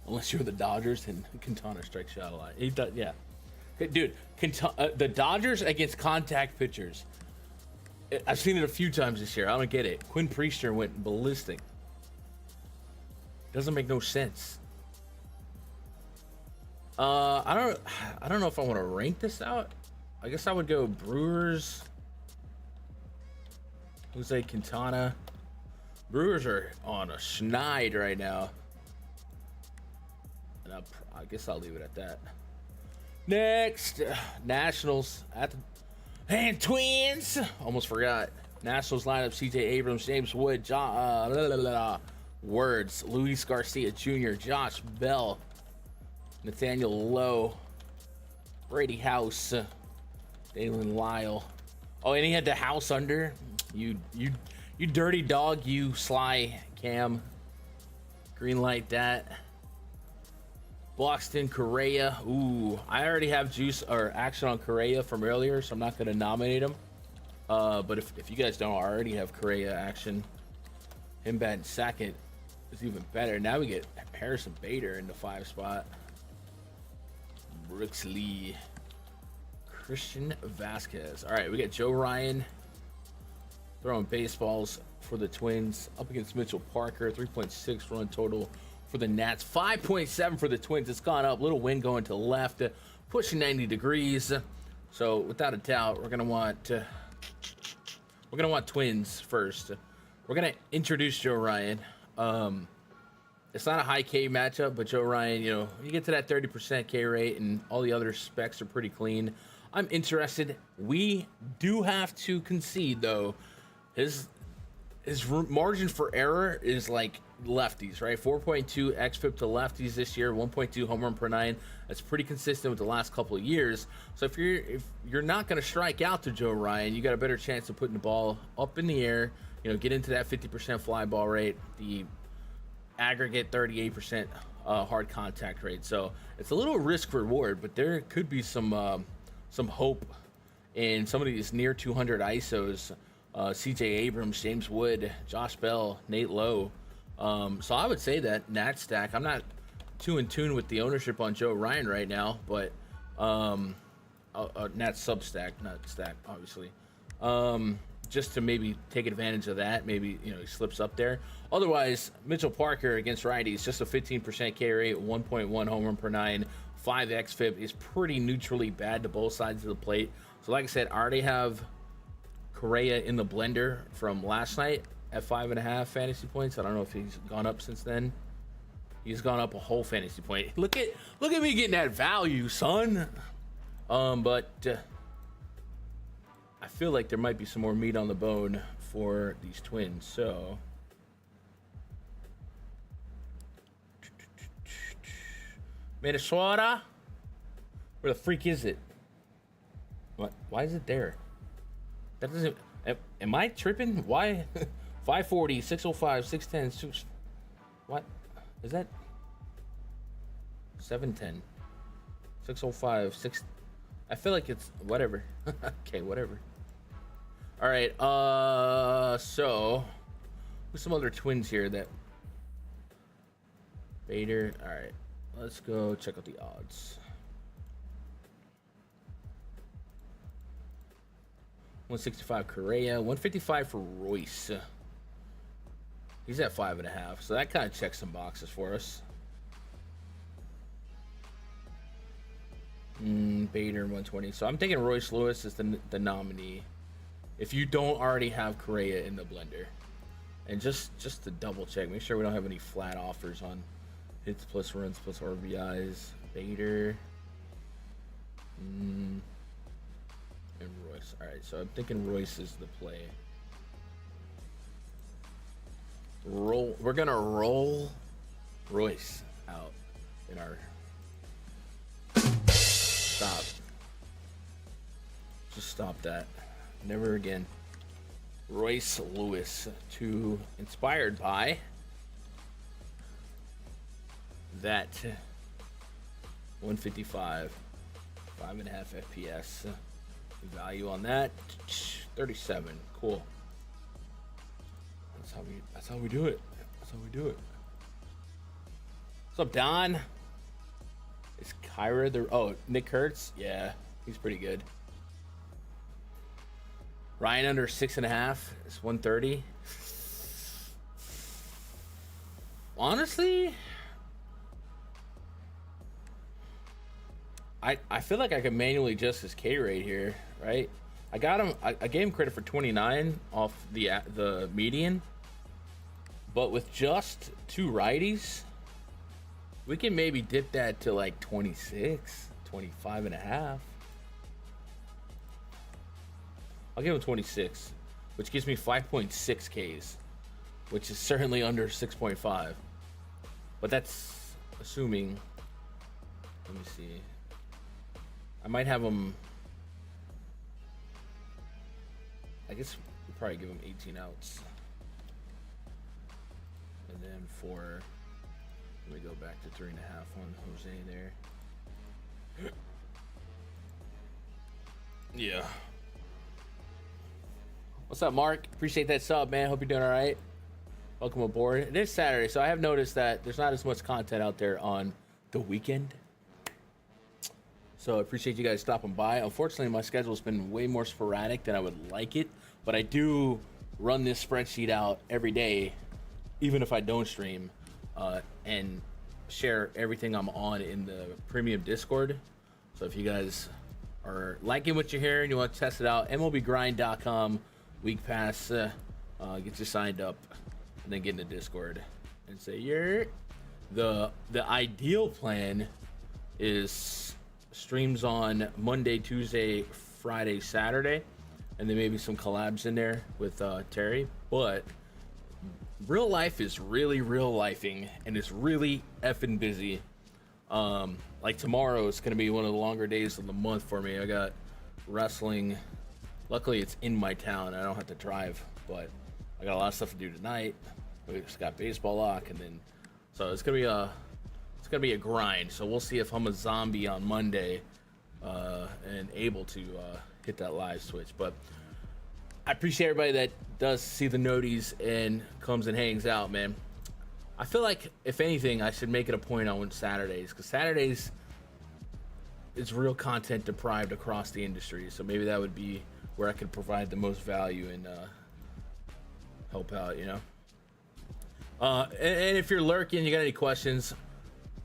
Unless you're the Dodgers, and Quintana strikes you out a lot. He does, yeah. Dude, the Dodgers against contact pitchers. I've seen it a few times this year. I don't get it. Quinn Priester went ballistic. Doesn't make no sense. I don't know if I want to rank this out. I guess I would go Brewers, Jose Quintana. Brewers are on a schneid right now. And I guess I'll leave it at that. Next, Nationals at the and Twins. Almost forgot. Nationals lineup: C.J. Abrams, James Wood, Words, Luis Garcia Jr., Josh Bell, Nathaniel Lowe, Brady House, Dalen Lyle. Oh, and he had the house under. You dirty dog, you sly Cam. Green light that. Buxton, Correa. Ooh, I already have juice or action on Correa from earlier, so I'm not going to nominate him. But if you guys don't already have Correa action, him batting second is even better. Now we get Harrison Bader in the 5 spot. Brooks Lee. Christian Vasquez. All right, we got Joe Ryan throwing baseballs for the Twins up against Mitchell Parker. 3.6 run total for the Nats, 5.7 for the Twins. It's gone up. Little wind going to the left, pushing 90 degrees. So without a doubt, we're gonna want Twins first. We're gonna introduce Joe Ryan. it's not a high K matchup, but Joe Ryan, you know, you get to that 30% K rate and all the other specs are pretty clean. I'm interested. We do have to concede, though, his margin for error is like lefties, right? 4.2 xFIP to lefties this year, 1.2 home run per nine. That's pretty consistent with the last couple of years. So if you're not going to strike out to Joe Ryan, you got a better chance of putting the ball up in the air. You know, get into that 50% fly ball rate, the aggregate 38% hard contact rate. So it's a little risk reward, but there could be some hope in some of these near 200 ISOs. CJ Abrams, James Wood, Josh Bell, Nate Lowe. So I would say that Nat stack. I'm not too in tune with the ownership on Joe Ryan right now, but Nat substack, not stack, obviously. Just to maybe take advantage of that. Maybe, you know, he slips up there. Otherwise, Mitchell Parker against righties, just a 15% K rate, 1.1 home run per nine, 5 xFIP is pretty neutrally bad to both sides of the plate. So like I said, I already have Correa in the blender from last night at 5.5 fantasy points. I don't know if he's gone up since then. He's gone up a whole fantasy point. Look at me getting that value, son. But I feel like there might be some more meat on the bone for these Twins. So Minnesota, where the freak is it? What? Why is it there? That doesn't. Am I tripping? Why? 540, 605, 610, 6. What? Is that? 710, 605, 6. I feel like it's whatever. Okay, whatever. All right. So there's some other Twins here that. Bader. All right. Let's go check out the odds. 165 Correa, 155 for Royce. He's at 5.5, so that kind of checks some boxes for us. Bader 120. So I'm thinking Royce Lewis is the nominee. If you don't already have Correa in the blender, and just to double check, make sure we don't have any flat offers on hits plus runs plus RBIs. Bader. And Royce. All right, so I'm thinking Royce is the play. We're gonna roll Royce out in our. Stop. Just stop that. Never again. Royce Lewis, inspired by that 155, 5.5 FPS. Value on that 37. Cool. That's how we do it. That's how we do it. What's up, Don? Is Kyra the? Oh, Nick Kurtz. Yeah, he's pretty good. Ryan under 6.5. It's 130. Honestly, I feel like I could manually adjust his K rate here, right? I got him. I gave him credit for 29 off the median, but with just 2 righties, we can maybe dip that to like 26, 25.5. I'll give him 26, which gives me 5.6 Ks, which is certainly under 6.5. But that's assuming. Let me see. I might have him. I guess we'll probably give him 18 outs. And then for. Let me go back to 3.5 on Jose there. Yeah. What's up, Mark? Appreciate that sub, man. Hope you're doing all right. Welcome aboard. It is Saturday, so I have noticed that there's not as much content out there on the weekend. So I appreciate you guys stopping by. Unfortunately, my schedule's been way more sporadic than I would like it, but I do run this spreadsheet out every day, even if I don't stream, and share everything I'm on in the premium Discord. So if you guys are liking what you hear and you want to test it out, MLBgrind.com, week pass, get you signed up, and then get in the Discord and say, The ideal plan is streams on Monday, Tuesday, Friday, Saturday, and then maybe some collabs in there with Terry. But real life is really real lifing, and it's really effing busy. Like tomorrow is gonna be one of the longer days of the month for me. I got wrestling. Luckily, it's in my town. I don't have to drive, but I got a lot of stuff to do tonight. We just got baseball lock, and then so it's gonna be a grind. So we'll see if I'm a zombie on Monday and able to hit that live switch. But I appreciate everybody that does see the noties and comes and hangs out, man. I feel like, if anything, I should make it a point on Saturdays, because Saturdays is real content deprived across the industry. So maybe that would be where I could provide the most value and help out, you know. And if you're lurking, you got any questions,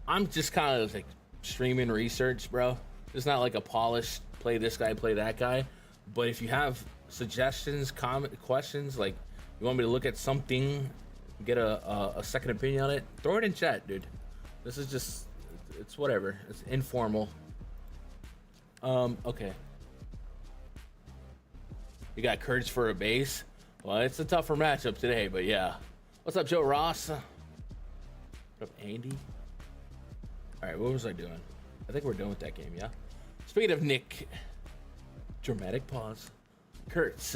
I'm just kind of like streaming research, bro. It's not like a polished play this guy, play that guy. But if you have suggestions, questions, like you want me to look at something, get a second opinion on it, throw it in chat, dude. This is just, it's whatever. It's informal. Okay. You got Kurtz for a base. Well, it's a tougher matchup today, but yeah. What's up, Joe Ross? What up, Andy? All right, what was I doing? I think we're done with that game, yeah? Speaking of Nick, dramatic pause. Kurtz,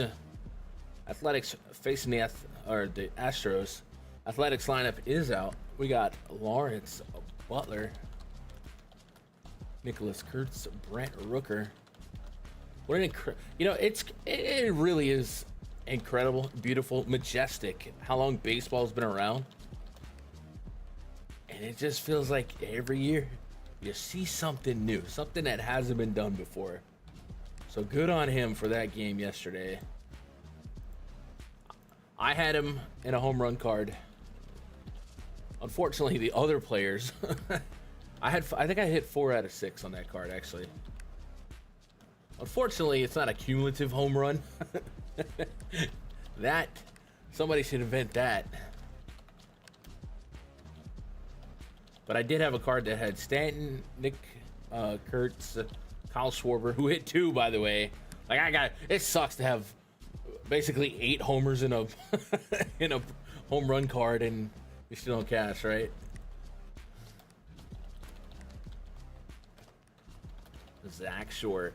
Athletics facing the Astros. Athletics lineup is out. We got Lawrence Butler, Nicholas Kurtz, Brent Rooker. What an it really is incredible, beautiful, majestic how long baseball's been around. And it just feels like every year you see something new, something that hasn't been done before. So good on him for that game yesterday. I had him in a home run card. Unfortunately, the other players, I think I hit 4 out of 6 on that card, actually. Unfortunately, it's not a cumulative home run. That, somebody should invent that. But I did have a card that had Stanton, Nick Kurtz, Kyle Schwarber, who hit 2, by the way. Like, it sucks to have basically 8 homers in a in a home run card and you still don't cash, right? Zach Short.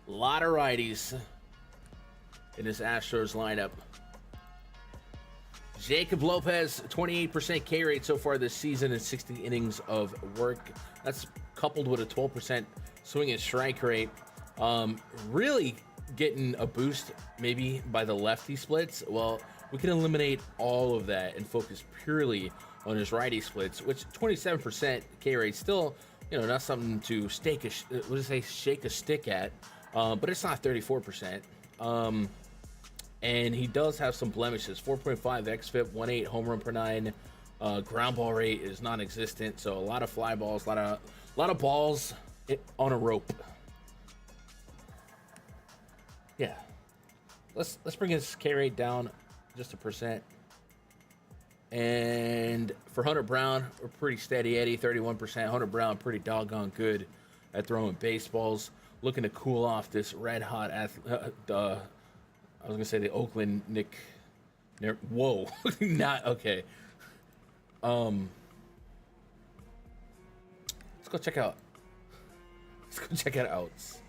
A lot of righties in this Astros lineup. Jacob Lopez, 28% K rate so far this season in 60 innings of work. That's coupled with a 12% swing and strike rate. Really getting a boost maybe by the lefty splits. Well, we can eliminate all of that and focus purely on his righty splits, which 27% K rate still, not something to shake a stick at, but it's not 34%. And he does have some blemishes: 4.5 xFIP, 1.8 home run per 9. Ground ball rate is non-existent, so a lot of fly balls, a lot of balls on a rope. Yeah, let's bring his K rate down just 1%. And for Hunter Brown, we're pretty steady Eddie, 31%. Hunter Brown pretty doggone good at throwing baseballs. Looking to cool off this red hot I was gonna say the Oakland Nick. Whoa, not okay. Let's go check out. Outs.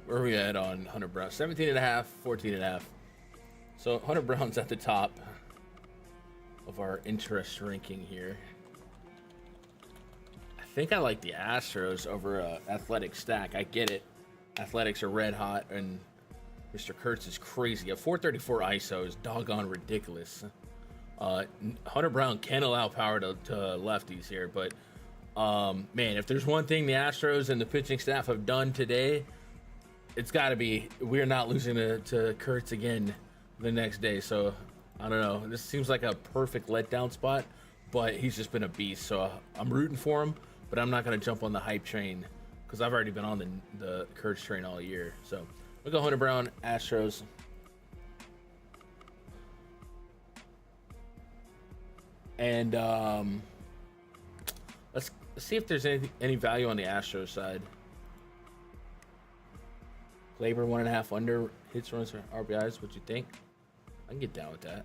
Where are we at on Hunter Brown? 17.5, 14.5. So Hunter Brown's at the top of our interest ranking here. I think I like the Astros over Athletic stack. I get it. Athletics are red hot, and Mr. Kurtz is crazy. A 434 ISO is doggone ridiculous. Hunter Brown can allow power to lefties here, but man, if there's one thing the Astros and the pitching staff have done today, it's got to be we're not losing to Kurtz again the next day. So I don't know. This seems like a perfect letdown spot, but he's just been a beast. So I'm rooting for him, but I'm not going to jump on the hype train because I've already been on the Kurtz train all year. So we'll go Hunter Brown, Astros. And let's see if there's any value on the Astros side. Glaber 1.5 under hits, runs, or RBIs. What you think? I can get down with that.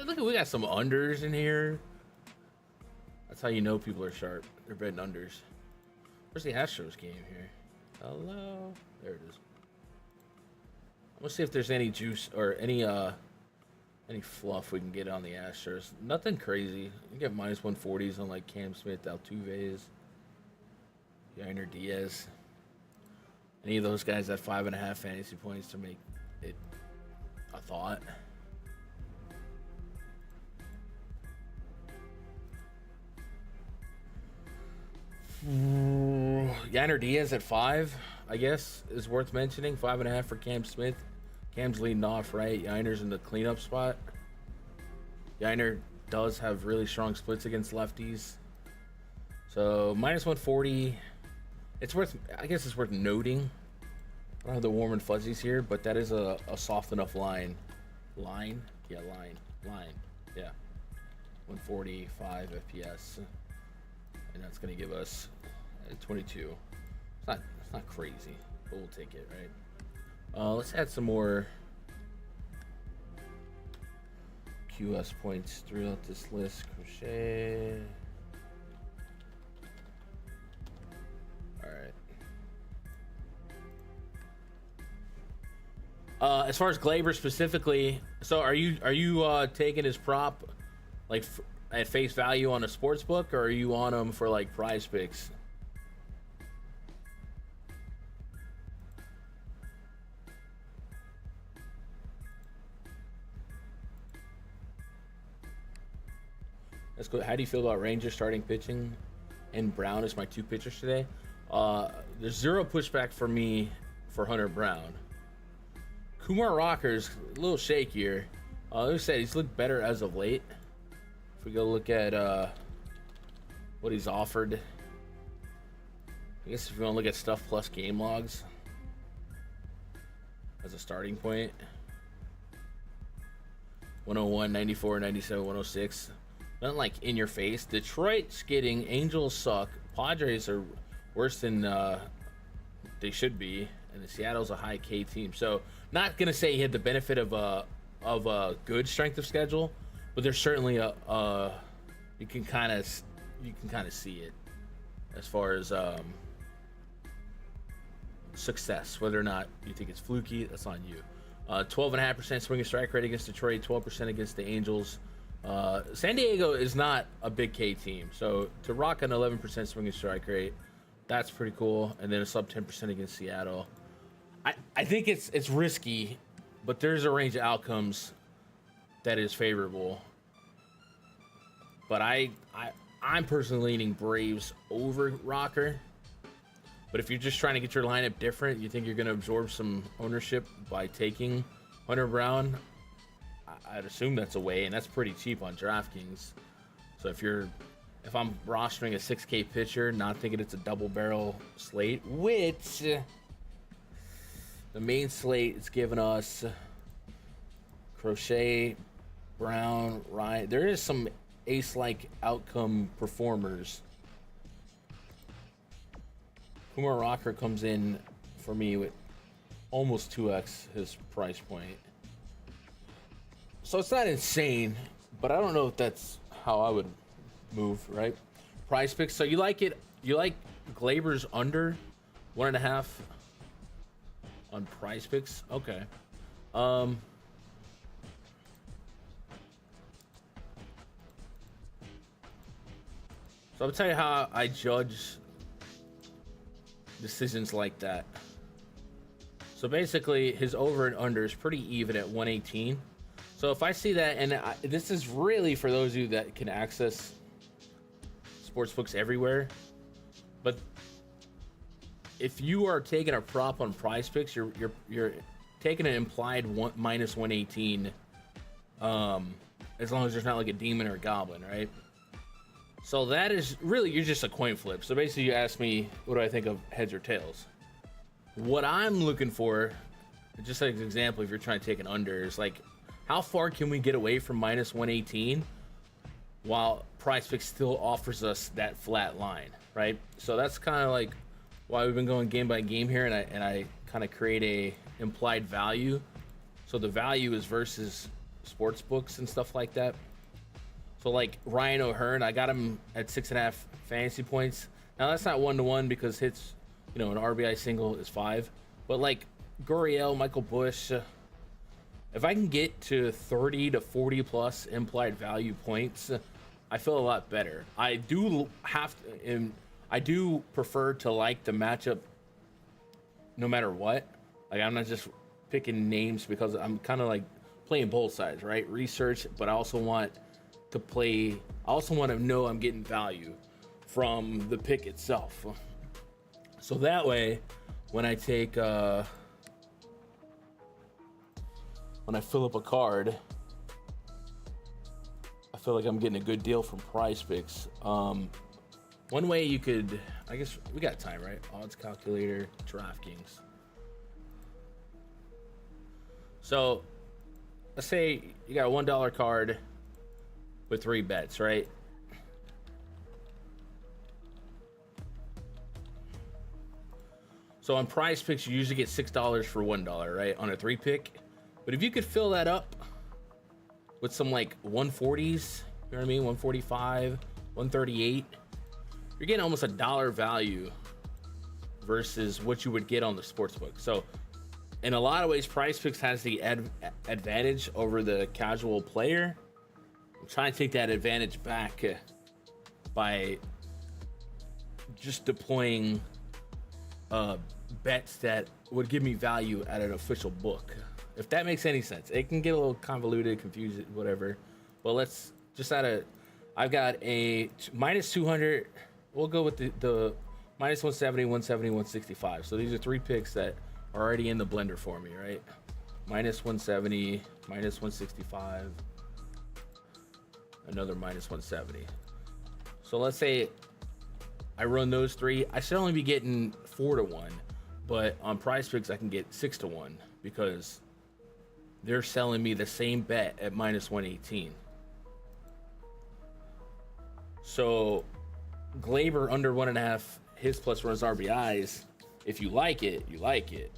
Look at we got some unders in here. That's how you know people are sharp. They're betting unders. Where's the Astros game here? Hello. There it is. Let's see if there's any juice or any fluff we can get on the Astros. Nothing crazy. You get minus 140s on like Cam Smith, Altuve's, Yainer Diaz. Any of those guys at 5.5 fantasy points to make it a thought. Yainer Diaz at 5, I guess, is worth mentioning. 5.5 for Cam Smith. Cam's leading off, right? Yainer's in the cleanup spot. Yainer does have really strong splits against lefties. So minus 140. I guess it's worth noting. I don't have the warm and fuzzies here, but that is a soft enough line. Line? Yeah, line. Yeah. 145 FPS. And that's going to give us 22. It's not crazy, but we'll take it, right? Let's add some more QS points throughout this list. Crochet. All right. As far as Glaber specifically, so are you taking his prop like at face value on a sports book, or are you on him for like prize picks? That's good. How do you feel about Rangers starting pitching and Brown as my 2 pitchers today? There's zero pushback for me for Hunter Brown. Kumar Rocker's a little shakier. Like I said, he's looked better as of late. If we go look at what he's offered, I guess if you want to look at stuff plus game logs as a starting point, 101, 94, 97, 106. Nothing like in your face. Detroit's getting, Angels suck. Padres are worse than they should be, and the Seattle's a high K team. So not gonna say he had the benefit of a good strength of schedule, but there's certainly you can kind of see it as far as success. Whether or not you think it's fluky, that's on you. 12.5% swing and strike rate against Detroit, 12% against the Angels. San Diego is not a big K team, so to rock an 11% swing and strike rate, that's pretty cool. And then a sub 10% against Seattle. I think it's risky, but there's a range of outcomes that is favorable. But I'm personally leaning Braves over Rocker. But if you're just trying to get your lineup different, you think you're going to absorb some ownership by taking Hunter Brown, I'd assume that's a way, and that's pretty cheap on DraftKings. So if I'm rostering a 6K pitcher, not thinking it's a double barrel slate, which the main slate is giving us Crochet, Brown, Ryan. There is some ace-like outcome performers. Kumar Rocker comes in for me with almost 2x his price point. So it's not insane, but I don't know if that's how I would move, right? Prize picks. So you like it? You like Glaber's under 1.5 on prize picks? Okay. So I'll tell you how I judge decisions like that. So basically, his over and under is pretty even at 118. So if I see that, and this is really for those of you that can access sports books everywhere, but if you are taking a prop on prize picks, you're taking an implied minus 118, as long as there's not like a demon or a goblin, right? So that is really, you're just a coin flip. So basically you ask me, what do I think of heads or tails? What I'm looking for, just like an example, if you're trying to take an under, is like, how far can we get away from minus 118 while PrizePicks still offers us that flat line, right? So that's kind of like why we've been going game by game here, and I kind of create a implied value. So the value is versus sports books and stuff like that. So like Ryan O'Hearn, I got him at 6.5 fantasy points. Now that's not 1-to-1 because hits, an RBI single is 5. But like Gurriel, Michael Busch, if I can get to 30 to 40 plus implied value points, I feel a lot better. I do prefer to like the matchup no matter what. Like I'm not just picking names because I'm kind of like playing both sides, right? Research, but I also want to know I'm getting value from the pick itself. So that way, when I take when I fill up a card, I feel like I'm getting a good deal from PrizePicks. One way you could, I guess we got time, right? Odds calculator, DraftKings. So let's say you got a $1 card with 3 bets, right? So on PrizePicks, you usually get $6 for $1, right? On a 3-pick. But if you could fill that up with some like 140s, you know what I mean? 145, 138, you're getting almost $1 value versus what you would get on the sportsbook. So in a lot of ways, PrizePicks has the advantage over the casual player. I'm trying to take that advantage back by just deploying bets that would give me value at an official book. If that makes any sense. It can get a little convoluted, confused, whatever. Well, let's just I've got a minus 200. We'll go with the minus 170, 170, 165. So these are 3 picks that are already in the blender for me, right? Minus 170, minus 165, another minus 170. So let's say I run those 3. I should only be getting 4-to-1, but on PrizePicks I can get 6-to-1 because they're selling me the same bet at minus 118. So Glaber under 1.5 hits plus runs RBIs. If you like it, you like it.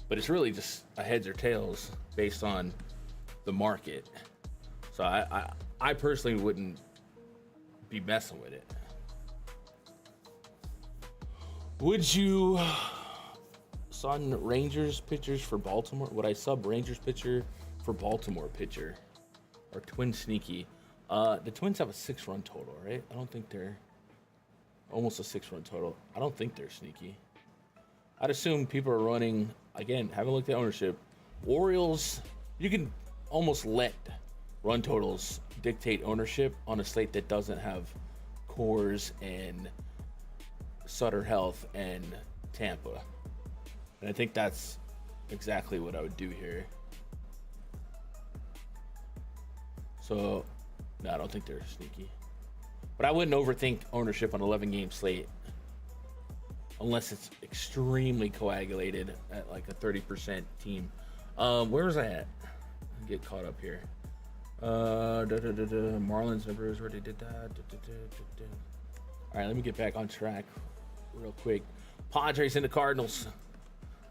But it's really just a heads or tails based on the market. So I personally wouldn't be messing with it. Would you sub Rangers pitchers for Baltimore? Would I sub Rangers pitcher for Baltimore pitcher? Or Twin sneaky? The Twins have a 6-run total, right? I don't think they're almost a 6-run total. I don't think they're sneaky. I'd assume people are running, again, haven't looked at ownership. Orioles, you can almost let run totals dictate ownership on a slate that doesn't have Coors and Sutter Health and Tampa. And I think that's exactly what I would do here. So, no, I don't think they're sneaky. But I wouldn't overthink ownership on 11-game slate unless it's extremely coagulated at like a 30% team. Where was I at? I'll get caught up here. Marlins and Brewers already did that. All right, let me get back on track real quick. Padres and the Cardinals.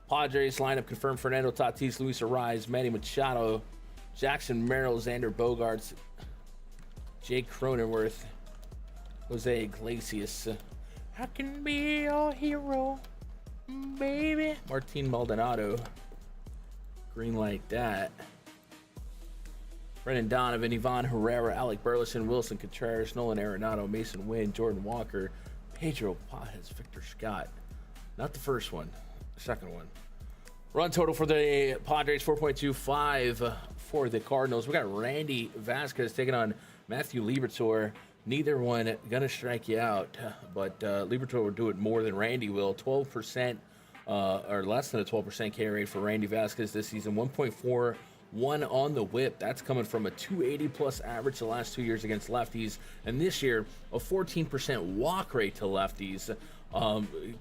Padres lineup confirmed: Fernando Tatis, Luis Arraez, Manny Machado, Jackson Merrill, Xander Bogaerts, Jake Cronenworth, Jose Iglesias. I can be your hero, baby. Martin Maldonado. Green light that. Brendan Donovan, Ivan Herrera, Alec Burleson, Wilson Contreras, Nolan Arenado, Mason Wynn, Jordan Walker, Pedro Paz, Victor Scott. Not the first one, the second one. Run total for the Padres, 4.25 for the Cardinals. We got Randy Vasquez taking on Matthew Liberatore. Neither one gonna strike you out, but Liberatore will do it more than Randy will. 12% or less than a 12% K rate for Randy Vasquez this season. 1.41 on the whip. That's coming from a 280 plus average the last 2 years against lefties, and this year a 14% walk rate to lefties.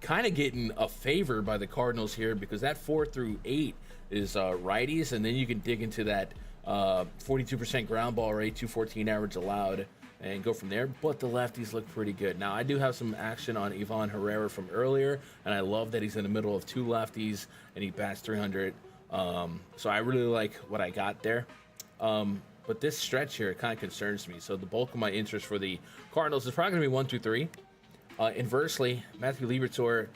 Kind of getting a favor by the Cardinals here because that 4 through 8 is righties, and then you can dig into that 42% ground ball rate, 214 average allowed. and go from there. But the lefties look pretty good. Now, I do have some action on Ivan Herrera from earlier, and I love that he's in the middle of 2 lefties, and he bats 300. So I really like what I got there. But this stretch here kind of concerns me. So the bulk of my interest for the Cardinals is probably going to be 1, 2, 3. Inversely, Matthew Liberatore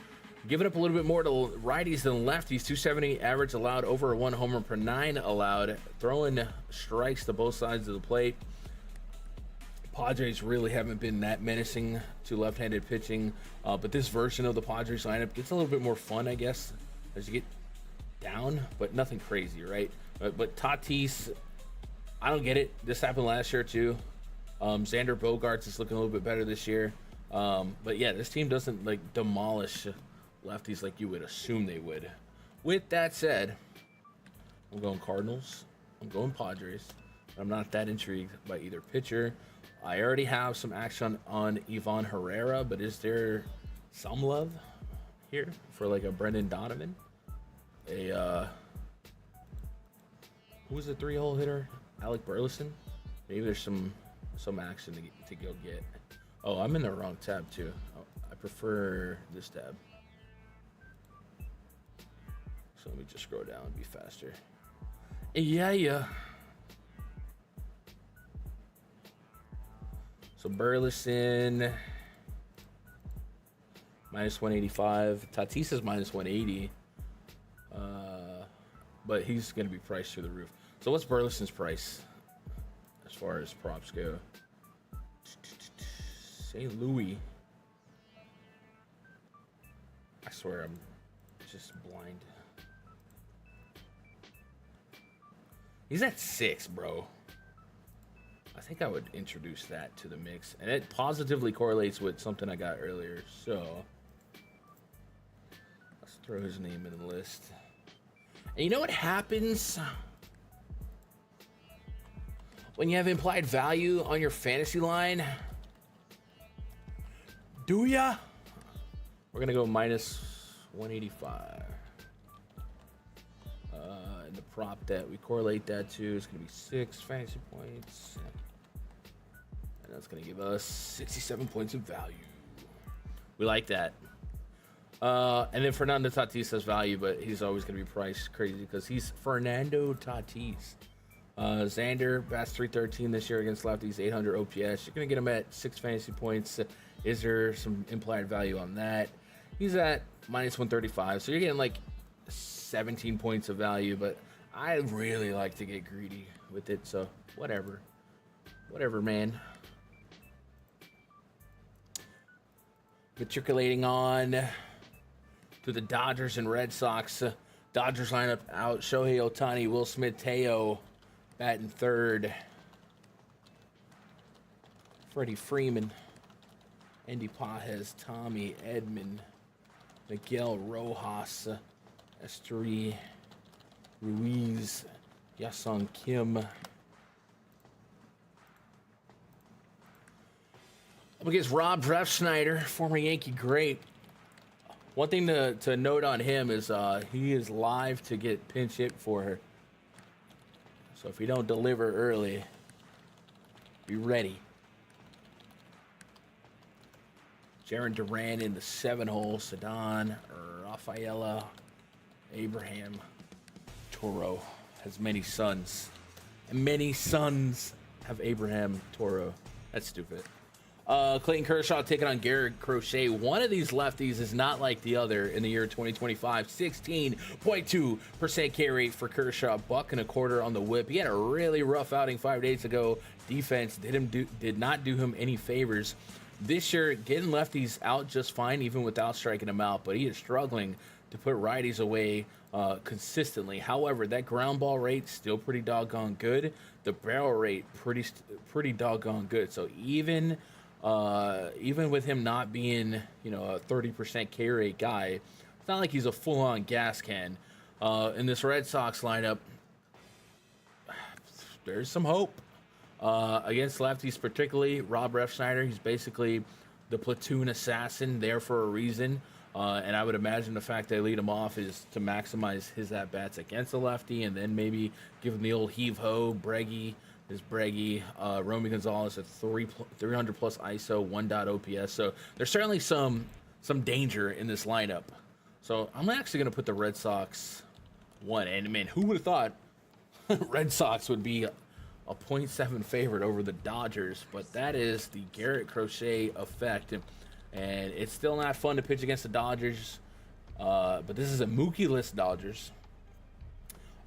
giving up a little bit more to righties than lefties. 270 average allowed, over 1 homer per 9 allowed. Throwing strikes to both sides of the plate. Padres really haven't been that menacing to left-handed pitching. But this version of the Padres lineup gets a little bit more fun, I guess, as you get down, but nothing crazy, right? But Tatis, I don't get it. This happened last year too. Xander Bogaerts is looking a little bit better this year. But yeah, this team doesn't like demolish lefties like you would assume they would. With that said, I'm going Cardinals. I'm going Padres. I'm not that intrigued by either pitcher. I already have some action on Ivan Herrera, but is there some love here for like a Brendan Donovan? Who was the 3-hole hitter? Alec Burleson? Maybe there's some action to go get. Oh, I'm in the wrong tab too. Oh, I prefer this tab. So let me just scroll down and be faster. Yeah. So Burleson minus 185. Tatis is minus 180. But he's going to be priced through the roof. So what's Burleson's price as far as props go? St. Louis. I swear I'm just blind. He's at 6, bro. I think I would introduce that to the mix. And it positively correlates with something I got earlier. So let's throw his name in the list. And you know what happens when you have implied value on your fantasy line? Do ya? We're gonna go minus 185. And the prop that we correlate that to is gonna be 6 fantasy points. And that's gonna give us 67 points of value. We like that. And then Fernando Tatis has value, but he's always going to be priced crazy because he's Fernando Tatis. Xander bats 313 this year against lefties, 800 OPS. You're going to get him at 6 fantasy points. Is there some implied value on that? He's at minus 135, so you're getting like 17 points of value, but I really like to get greedy with it, so whatever. Whatever, man. Matriculating on to the Dodgers and Red Sox. Dodgers lineup out. Shohei Ohtani, Will Smith, Teo batting third. Freddie Freeman, Andy Pajes, Tommy Edman, Miguel Rojas, Esteury Ruiz, Yasung Kim. Up against Rob Refsnyder, former Yankee great. One thing to note on him is he is live to get pinch hit for her. So if you don't deliver early, be ready. Jaron Duran in the 7-hole. Cedon, Rafaela, Abraham, Toro has many sons. And many sons have Abraham Toro. That's stupid. Clayton Kershaw taking on Garrett Crochet. One of these lefties is not like the other in the year 2025. 16.2% K rate for Kershaw. $1.25 on the whip. He had a really rough outing 5 days ago. Defense did not do him any favors. This year, getting lefties out just fine, even without striking them out. But he is struggling to put righties away consistently. However, that ground ball rate still pretty doggone good. The barrel rate pretty doggone good. So even with him not being, a 30% K rate guy, it's not like he's a full-on gas can. In this Red Sox lineup, there's some hope. Against lefties, particularly Rob Refsnyder, he's basically the platoon assassin there for a reason. And I would imagine the fact they lead him off is to maximize his at-bats against a lefty and then maybe give him the old heave-ho, Breggy is braggy. Romy Gonzalez at 300 plus ISO, 1 OPS. So there's certainly some danger in this lineup. So I'm actually going to put the Red Sox 1. And man, who would have thought Red Sox would be a 0.7 favorite over the Dodgers? But that is the Garrett Crochet effect. And it's still not fun to pitch against the Dodgers. But this is a Mookie-less Dodgers.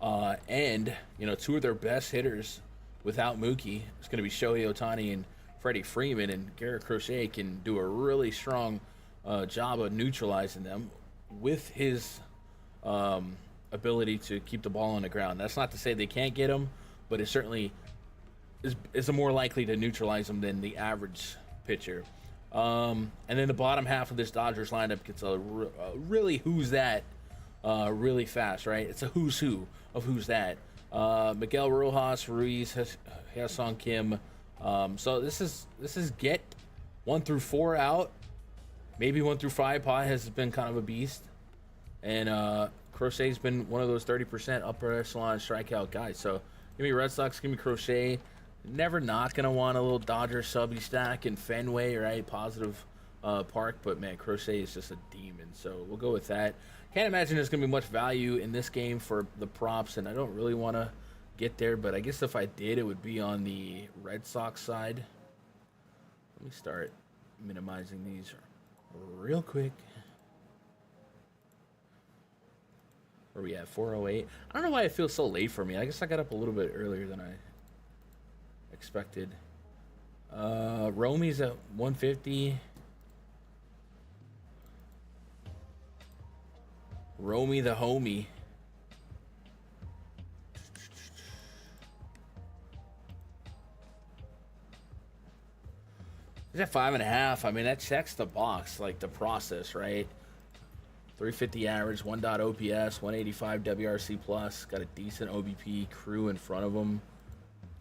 And, you know, two of their best hitters without Mookie is going to be Shohei Ohtani and Freddie Freeman. And Garrett Crochet can do a really strong job of neutralizing them with his ability to keep the ball on the ground. That's not to say they can't get him, but it certainly is more likely to neutralize them than the average pitcher. And then the bottom half of this Dodgers lineup gets a really who's that really fast, right? It's a who's who of who's that. Miguel Rojas, Ruiz, Ha-Seong Kim. So this is get 1 through 4 out. Maybe 1 through 5. Pai has been kind of a beast. And Crochet's been one of those 30% upper echelon strikeout guys. So give me Red Sox, give me Crochet. Never not going to want a little Dodger subby stack in Fenway, right? Positive park. But, man, Crochet is just a demon. So we'll go with that. Can't imagine there's going to be much value in this game for the props. And I don't really want to get there. But I guess if I did, it would be on the Red Sox side. Let me start minimizing these real quick. Where we at? 408. I don't know why it feels so late for me. I guess I got up a little bit earlier than I expected. Romy's at 150. Romy the homie. He's at 5.5. I mean, that checks the box, like the process, right? 350 average, 1 OPS, 185 WRC plus. Got a decent OBP crew in front of him.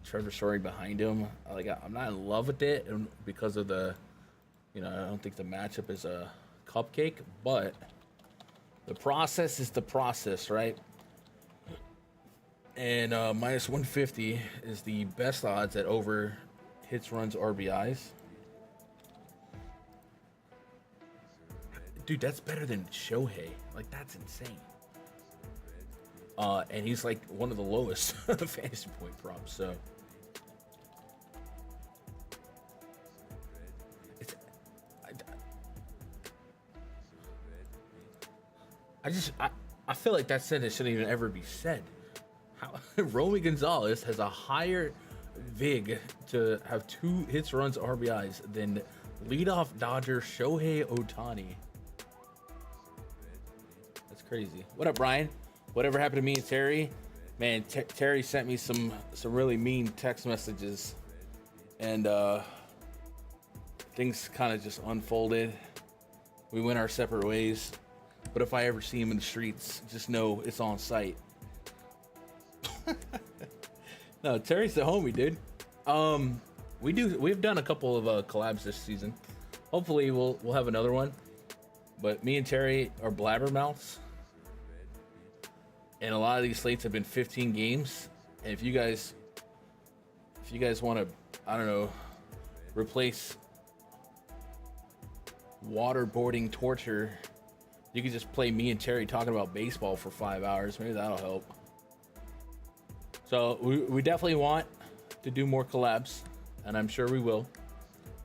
Trevor Story behind him. I'm not in love with it because of the, I don't think the matchup is a cupcake, but the process is the process, right? And minus 150 is the best odds at over hits, runs, RBIs. Dude, that's better than Shohei. Like, that's insane. And he's like one of the lowest fantasy point props. So I feel like that sentence shouldn't even ever be said. How Romy Gonzalez has a higher VIG to have 2 hits, runs, RBIs than leadoff Dodger Shohei Ohtani. That's crazy. What up, Brian? Whatever happened to me and Terry? Man, Terry sent me some really mean text messages, and things kind of just unfolded. We went our separate ways. But if I ever see him in the streets, just know it's on site. No, Terry's the homie, dude. We've done a couple of collabs this season. Hopefully we'll have another one. But me and Terry are blabbermouths. And a lot of these slates have been 15 games. And if you guys want to, I don't know, replace waterboarding torture, you could just play me and Terry talking about baseball for 5 hours. Maybe that'll help. So we definitely want to do more collabs, and I'm sure we will.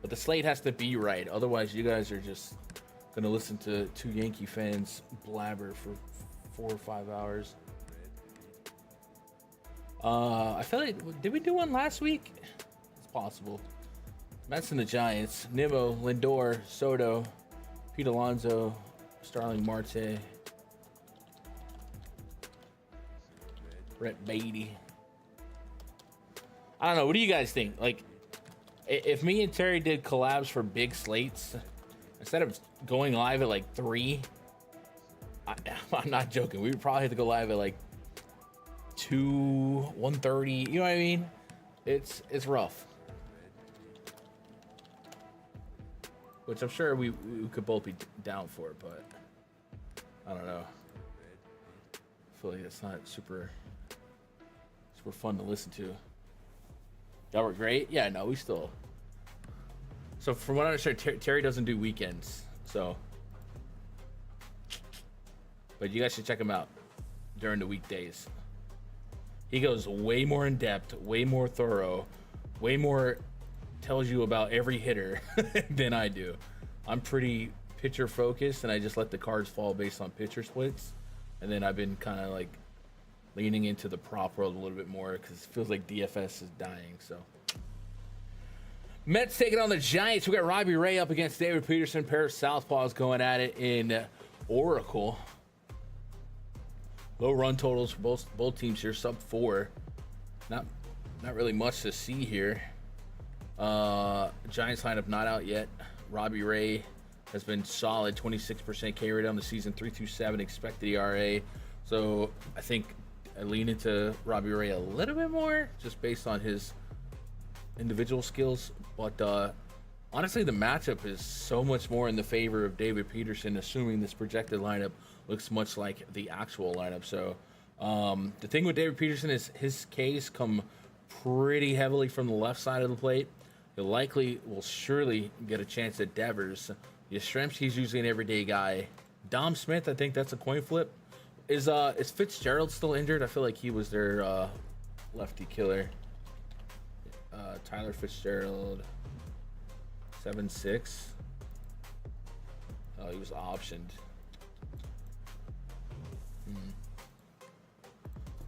But the slate has to be right. Otherwise, you guys are just going to listen to 2 Yankee fans blabber for 4 or 5 hours. I feel like, did we do one last week? It's possible. Mets and the Giants. Nimmo, Lindor, Soto, Pete Alonso, Starling Marte, Brett Beatty. I don't know. What do you guys think? Like, if me and Terry did collabs for big slates, instead of going live at like 3, I'm not joking. We would probably have to go live at like 2, 1:30. You know what I mean? It's rough. Which I'm sure we could both be down for, but I don't know. I feel like it's not super fun to listen to. Y'all were great. Yeah, no, we still. So from what I understand, Terry doesn't do weekends. So, but you guys should check him out during the weekdays. He goes way more in depth, way more thorough, way more tells you about every hitter than I do. I'm pretty pitcher focused, and I just let the cards fall based on pitcher splits. And then I've been kind of like leaning into the prop world a little bit more because it feels like DFS is dying. So Mets taking on the Giants. We got Robbie Ray up against David Peterson. Pair of southpaws going at it in Oracle. Low run totals for both teams here, sub 4. Not really much to see here. Giants lineup not out yet. Robbie Ray has been solid, 26% K rate on the season, 3.27 expected ERA. So I think I lean into Robbie Ray a little bit more, just based on his individual skills. But honestly, the matchup is so much more in the favor of David Peterson, assuming this projected lineup looks much like the actual lineup. So the thing with David Peterson is his Ks come pretty heavily from the left side of the plate. He will surely get a chance at Devers. Yastrzemski's usually an everyday guy. Dom Smith, I think that's a coin flip. Is Fitzgerald still injured? I feel like he was their lefty killer. Tyler Fitzgerald, 7.6. Oh, he was optioned.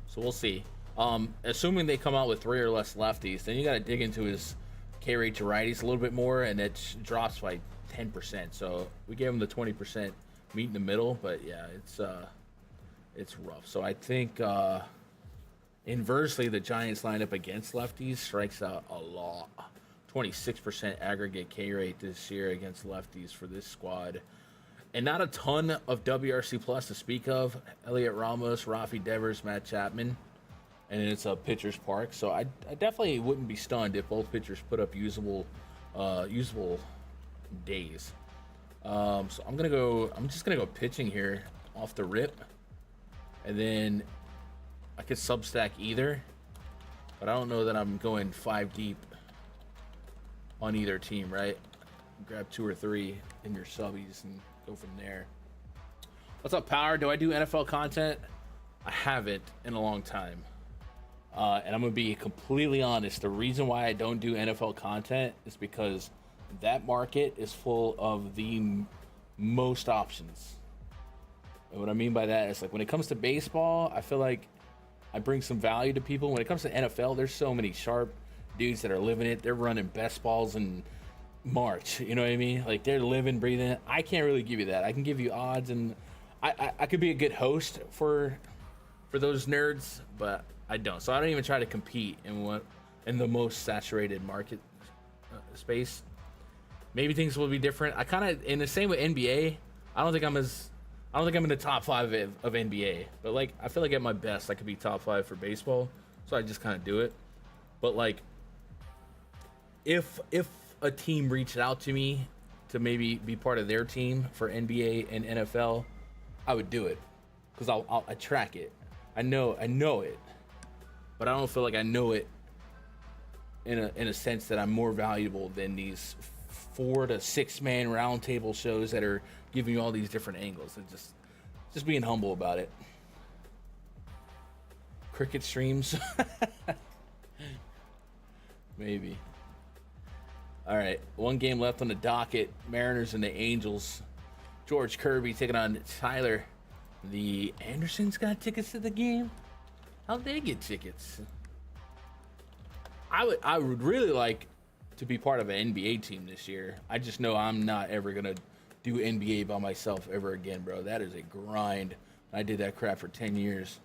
So we'll see. Assuming they come out with 3 or less lefties, then you got to dig into his K rate to righties a little bit more, and it drops by 10%. So we gave him the 20% meet in the middle, but yeah, it's rough. So I think inversely, the Giants lineup against lefties strikes out a lot. 26% aggregate K rate this year against lefties for this squad. And not a ton of WRC plus to speak of. Elliot Ramos, Rafi Devers, Matt Chapman. And it's a pitcher's park. So I definitely wouldn't be stunned if both pitchers put up usable days. So I'm just gonna go pitching here off the rip. And then I could substack either. But I don't know that I'm going 5 deep on either team, right? Grab 2 or 3 in your subbies and go from there. What's up, Power? Do I do NFL content? I haven't in a long time. And I'm going to be completely honest. The reason why I don't do NFL content is because that market is full of the most options. And what I mean by that is, like, when it comes to baseball, I feel like I bring some value to people. When it comes to NFL, there's so many sharp dudes that are living it. They're running best balls in March. You know what I mean? Like, they're living, breathing it. I can't really give you that. I can give you odds, and I could be a good host for those nerds, but I don't. So I don't even try to compete in the most saturated market space. Maybe things will be different. I kind of, in the same with NBA, I don't think I'm in the top 5 of NBA, but like, I feel like at my best I could be top 5 for baseball, so I just kind of do it. But like, if a team reached out to me to maybe be part of their team for NBA and NFL, I would do it because I track it. I know it, but I don't feel like I know it in a sense that I'm more valuable than these 4 to 6 man roundtable shows that are giving you all these different angles. And just being humble about it. Cricket streams. Maybe. All right, 1 game left on the docket. Mariners and the Angels. George Kirby taking on Tyler. The Andersons got tickets to the game. How'd they get tickets? I would really like to be part of an NBA team this year. I just know I'm not ever gonna do NBA by myself ever again, bro. That is a grind. I did that crap for 10 years.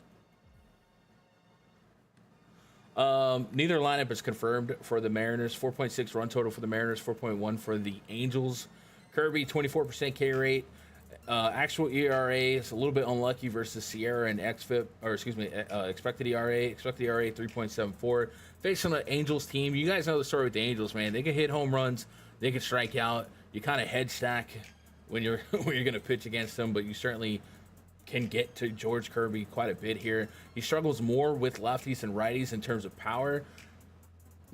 Neither lineup is confirmed for the Mariners. 4.6 run total for the Mariners, 4.1 for the Angels. Kirby, 24% K rate. Actual ERA is a little bit unlucky versus Sierra and XFIP, or excuse me, expected ERA. Expected ERA 3.74. Facing the Angels team, you guys know the story with the Angels, man. They can hit home runs, they can strike out. You kind of head stack when you're gonna pitch against them, but you certainly can get to George Kirby quite a bit here. He struggles more with lefties and righties in terms of power.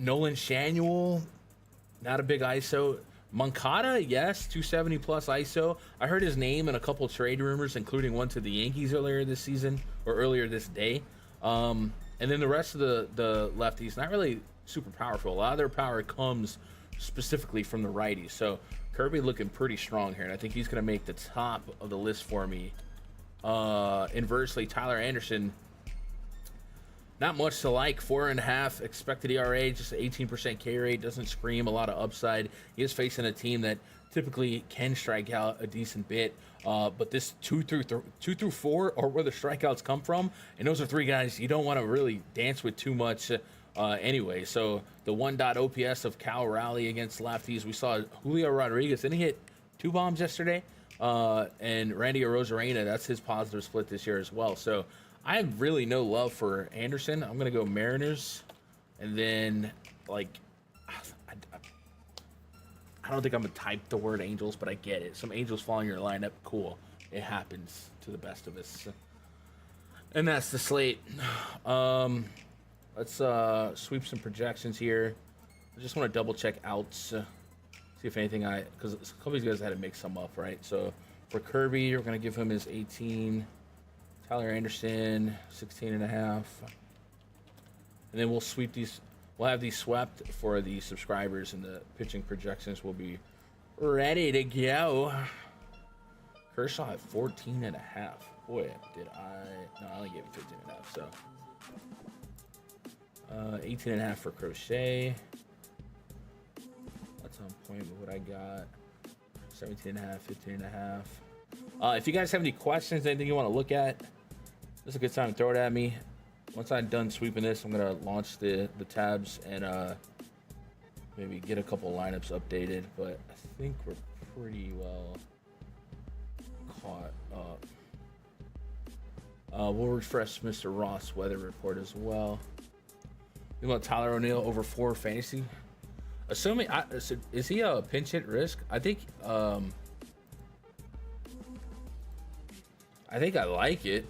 Nolan Shanuel, not a big ISO. Moncada, yes, 270 plus ISO. I heard his name in a couple trade rumors, including one to the Yankees earlier this season or earlier this day. And then the rest of the lefties, not really super powerful. A lot of their power comes specifically from the righties. So Kirby looking pretty strong here, and I think he's going to make the top of the list for me. Inversely, Tyler Anderson, not much to like. 4.5 expected ERA, just 18% K rate. Doesn't scream a lot of upside. He is facing a team that typically can strike out a decent bit. But this 2 through 4 are where the strikeouts come from, and those are three guys you don't want to really dance with too much anyway. So the 1.0 OPS of Cal Raleigh against lefties. We saw Julio Rodriguez, and he hit 2 bombs yesterday. And Randy Arozarena, that's his positive split this year as well. So I have really no love for Anderson. I'm going to go Mariners. And then, like, I don't think I'm going to type the word Angels, but I get it. Some Angels following your lineup, cool. It happens to the best of us. And that's the slate. Let's sweep some projections here. I just want to double check outs. See if anything because a couple of these guys had to make some up, right? So for Kirby, we're going to give him his 18. Tyler Anderson, 16.5. And then we'll sweep these. We'll have these swept for the subscribers, and the pitching projections will be ready to go. Kershaw at 14.5. Boy, did I. No, I only gave him 15.5. So 18.5 for Crochet. On point with what I got. 17.5, 15.5. If you guys have any questions, anything you want to look at, this is a good time to throw it at me. Once I'm done sweeping this, I'm gonna launch the tabs and maybe get a couple lineups updated. But I think we're pretty well caught up. We'll refresh Mr. Ross' weather report as well. You want Tyler O'Neill over 4 fantasy? Assuming, is he a pinch hit risk? I think I like it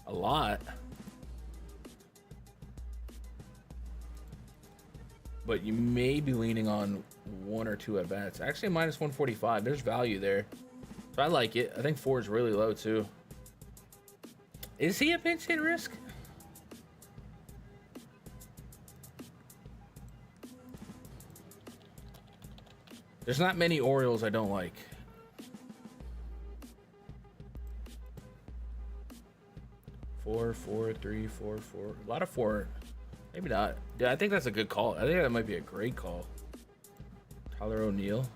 a lot, but you may be leaning on 1 or 2 at bats. Actually, minus 145. There's value there, so I like it. I think 4 is really low too. Is he a pinch hit risk? There's not many Orioles I don't like. Four, 3, 4. A lot of 4. Maybe not. Yeah, I think that's a good call. I think that might be a great call. Tyler O'Neill.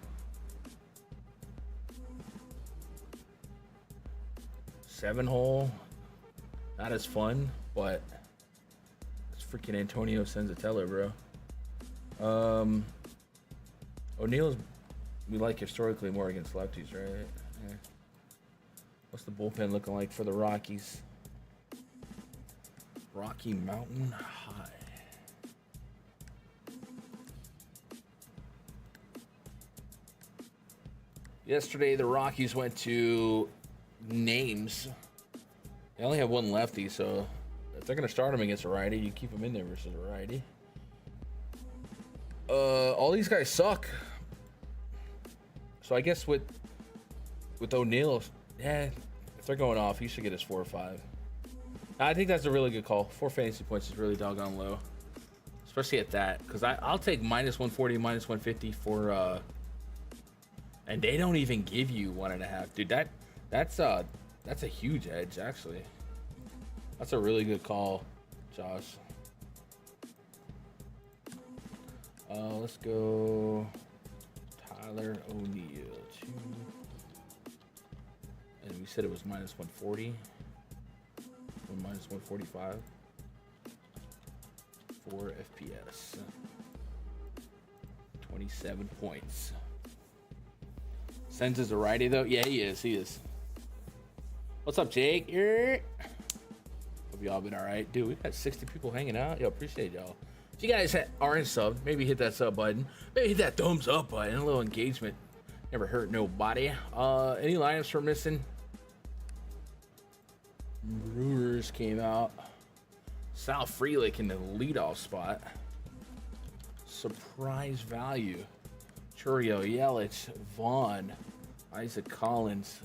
7-hole. Not as fun, but it's freaking Antonio Senzatella, bro. O'Neill's, we like historically more against lefties, right? Yeah. What's the bullpen looking like for the Rockies? Rocky Mountain High. Yesterday, the Rockies went to names. They only have 1 lefty, so if they're going to start him against a righty, you keep him in there versus a righty. All these guys suck. So I guess with O'Neill, if they're going off, he should get his 4 or 5. I think that's a really good call. 4 fantasy points is really doggone low, especially at that. Because I'll take minus 140, minus 150 for, and they don't even give you 1.5, dude. That's a huge edge actually. That's a really good call, Josh. Let's go Tyler O'Neill. And we said it was minus 140 or minus 145 for FPS. 27 points. Sends is a righty though. Yeah, he is. What's up, Jake? Hope y'all been all right, dude. We got 60 people hanging out. Yo, appreciate y'all. If you guys aren't subbed, maybe hit that sub button. Maybe hit that thumbs up button. A little engagement never hurt nobody. Any lineups we're missing? Brewers came out. Sal Frelick in the leadoff spot. surprise value. Churio, Yelich, Vaughn, Isaac Collins,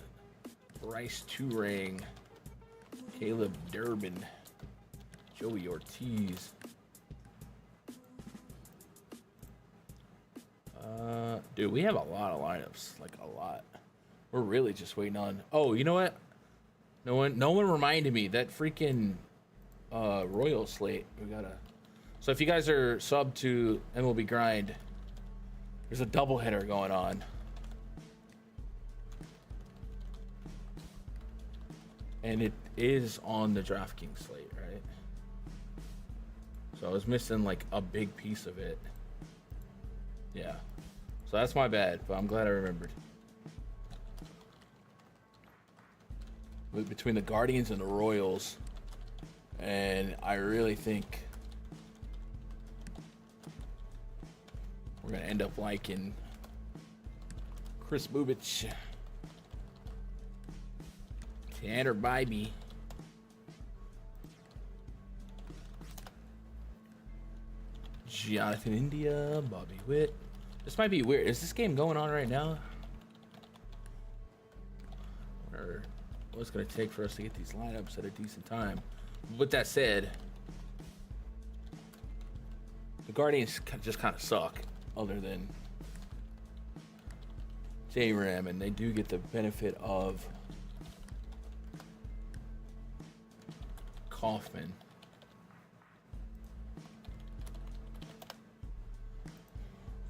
Bryce Turang, Caleb Durbin, Joey Ortiz. Dude, we have a lot of lineups, like a lot. We're really just waiting on. Oh, you know what? No one reminded me that freaking Royal slate. We gotta. So if you guys are subbed to MLB Grind, there's a doubleheader going on. And it is on the DraftKings slate, right? So I was missing like a big piece of it. Yeah. So that's my bad, but I'm glad I remembered. Between the Guardians and the Royals, and I really think we're gonna end up liking Chris Bubich, Tanner Bybee, Jonathan India, Bobby Witt. This might be weird. Is this game going on right now? Or what's going to take for us to get these lineups at a decent time? With that said, the Guardians just kind of suck, other than J-Ram, and they do get the benefit of Kaufman.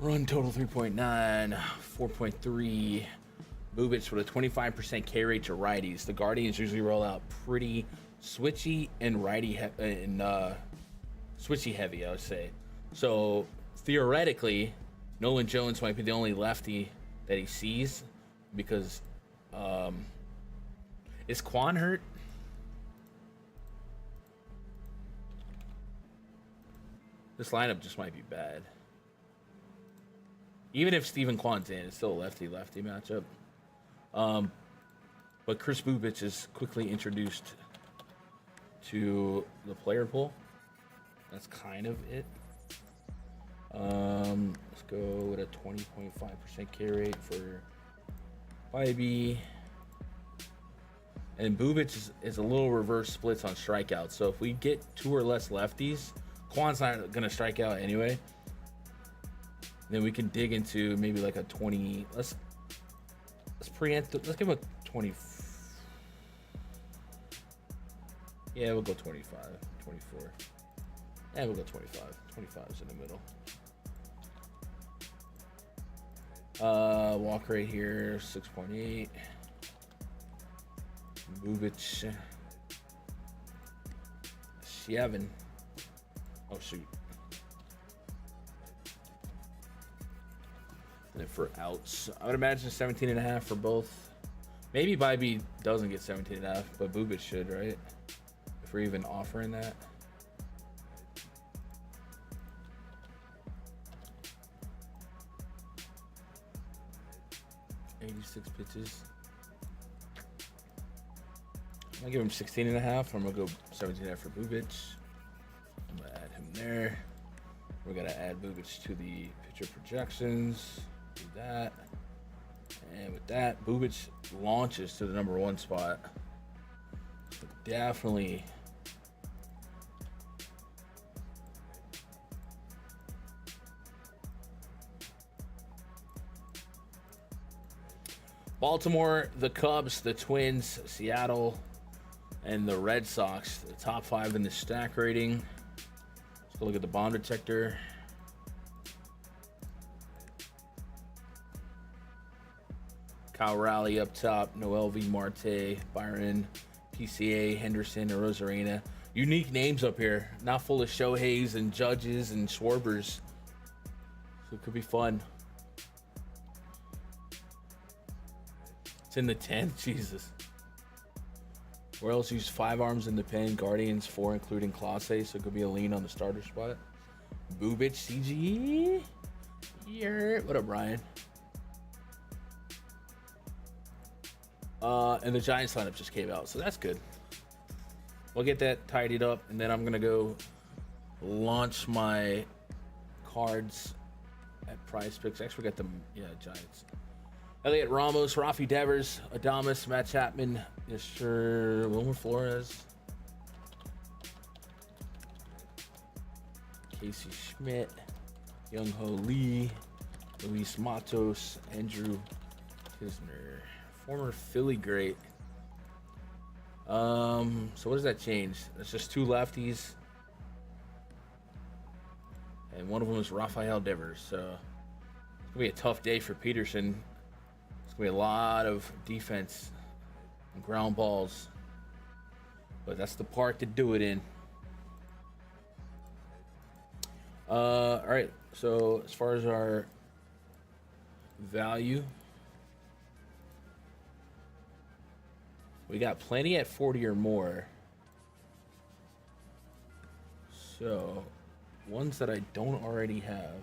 Run total 3.9, 4.3. Bubich with a 25% K rate to righties. The Guardians usually roll out pretty switchy and switchy heavy, I would say. So theoretically, Nolan Jones might be the only lefty that he sees, because is Quan hurt? This lineup just might be bad. Even if Steven Kwan's in, it's still a lefty-lefty matchup. But Chris Bubich is quickly introduced to the player pool. That's kind of it. Let's go with a 20.5% K rate for Bybee. And Bubich is a little reverse splits on strikeouts. So if we get 2 or less lefties, Kwan's not going to strike out anyway. Then we can dig into maybe like a 20. Let's preempt. Let's give him a 20. Yeah, we'll go 25, 24. Yeah, we'll go 25. 25 is in the middle. Walk right here, 6.8. Bubich. 7. Oh shoot. And then for outs, I would imagine 17.5 for both. Maybe Bybee doesn't get 17.5, but Bubich should, right? If we're even offering that. $86 pitches. I'm gonna give him 16.5. I'm gonna go 17.5 for Bubich. I'm gonna add him there. We're gonna add Bubich to the pitcher projections. Do that. And with that, Bubich launches to the #1 spot. So definitely Baltimore, the Cubs, the Twins, Seattle, and the Red Sox, the top 5 in the stack rating. Let's go look at the bomb detector. Kyle Raleigh up top, Noel V. Marte, Byron, PCA, Henderson, and Rosarena. Unique names up here, not full of Shoheis and Judges and Schwarbers. So it could be fun. It's in the 10th, Jesus. Royals use 5 arms in the pen, Guardians 4, including Clase, so it could be a lean on the starter spot. Bubich, CG. Yeah. What up, Brian? And the Giants lineup just came out, so that's good. We'll get that tidied up, and then I'm gonna go launch my Cards at PrizePicks. Actually, we got the Giants. Elliot Ramos, Rafi Devers, Adames, Matt Chapman, Wilmer Flores, Casey Schmidt, Young Ho Lee, Luis Matos, Andrew Kisner, former Philly great. So what does that change? It's just 2 lefties. And one of them is Rafael Devers. So it's going to be a tough day for Peterson. It's going to be a lot of defense and ground balls. But that's the park to do it in. All right. So as far as our value, we got plenty at 40 or more. So ones that I don't already have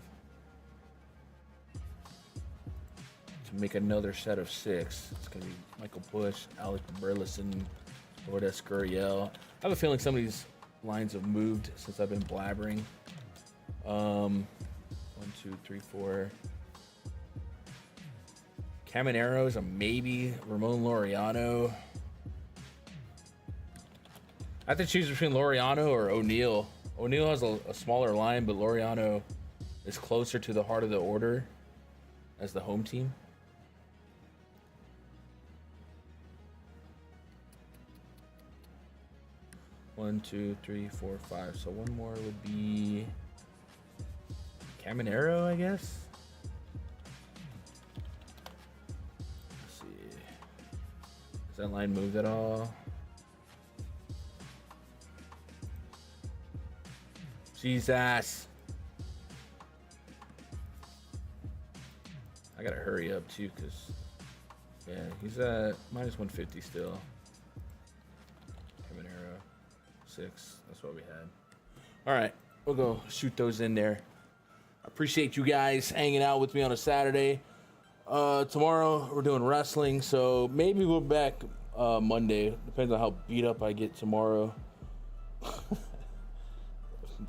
to make another set of 6. It's going to be Michael Bush, Alec Burleson, Lourdes Gurriel. I have a feeling some of these lines have moved since I've been blabbering. 1, 2, 3, 4. Caminero is a maybe. Ramon Laureano. I have to choose between Laureano or O'Neill. O'Neill has a smaller line, but Laureano is closer to the heart of the order as the home team. One, 2, 3, 4, 5. So one more would be Caminero, I guess. Let's see. Has that line moved at all? Jesus. I gotta hurry up too, because he's at -150 still. Caminero 6. That's what we had. All right, we'll go shoot those in there. I appreciate you guys hanging out with me on a Saturday. Tomorrow we're doing wrestling, so maybe we'll be back Monday. Depends on how beat up I get tomorrow.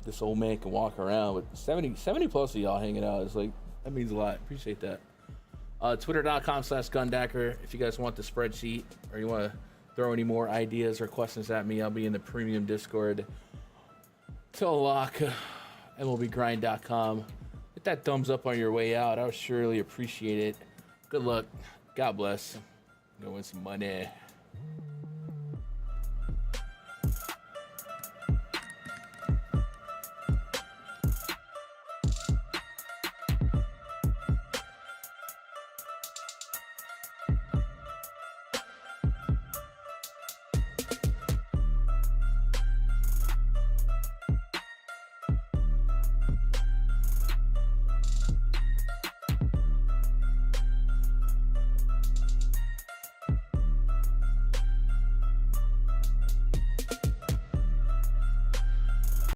This old man can walk around with 70 plus of y'all hanging out. It's like, that means a lot. Appreciate that. Twitter.com/Gundacker. If you guys want the spreadsheet or you want to throw any more ideas or questions at me, I'll be in the premium Discord. Till lock, MLBgrind.com. Hit that thumbs up on your way out. I would surely appreciate it. Good luck. God bless. Go win some money.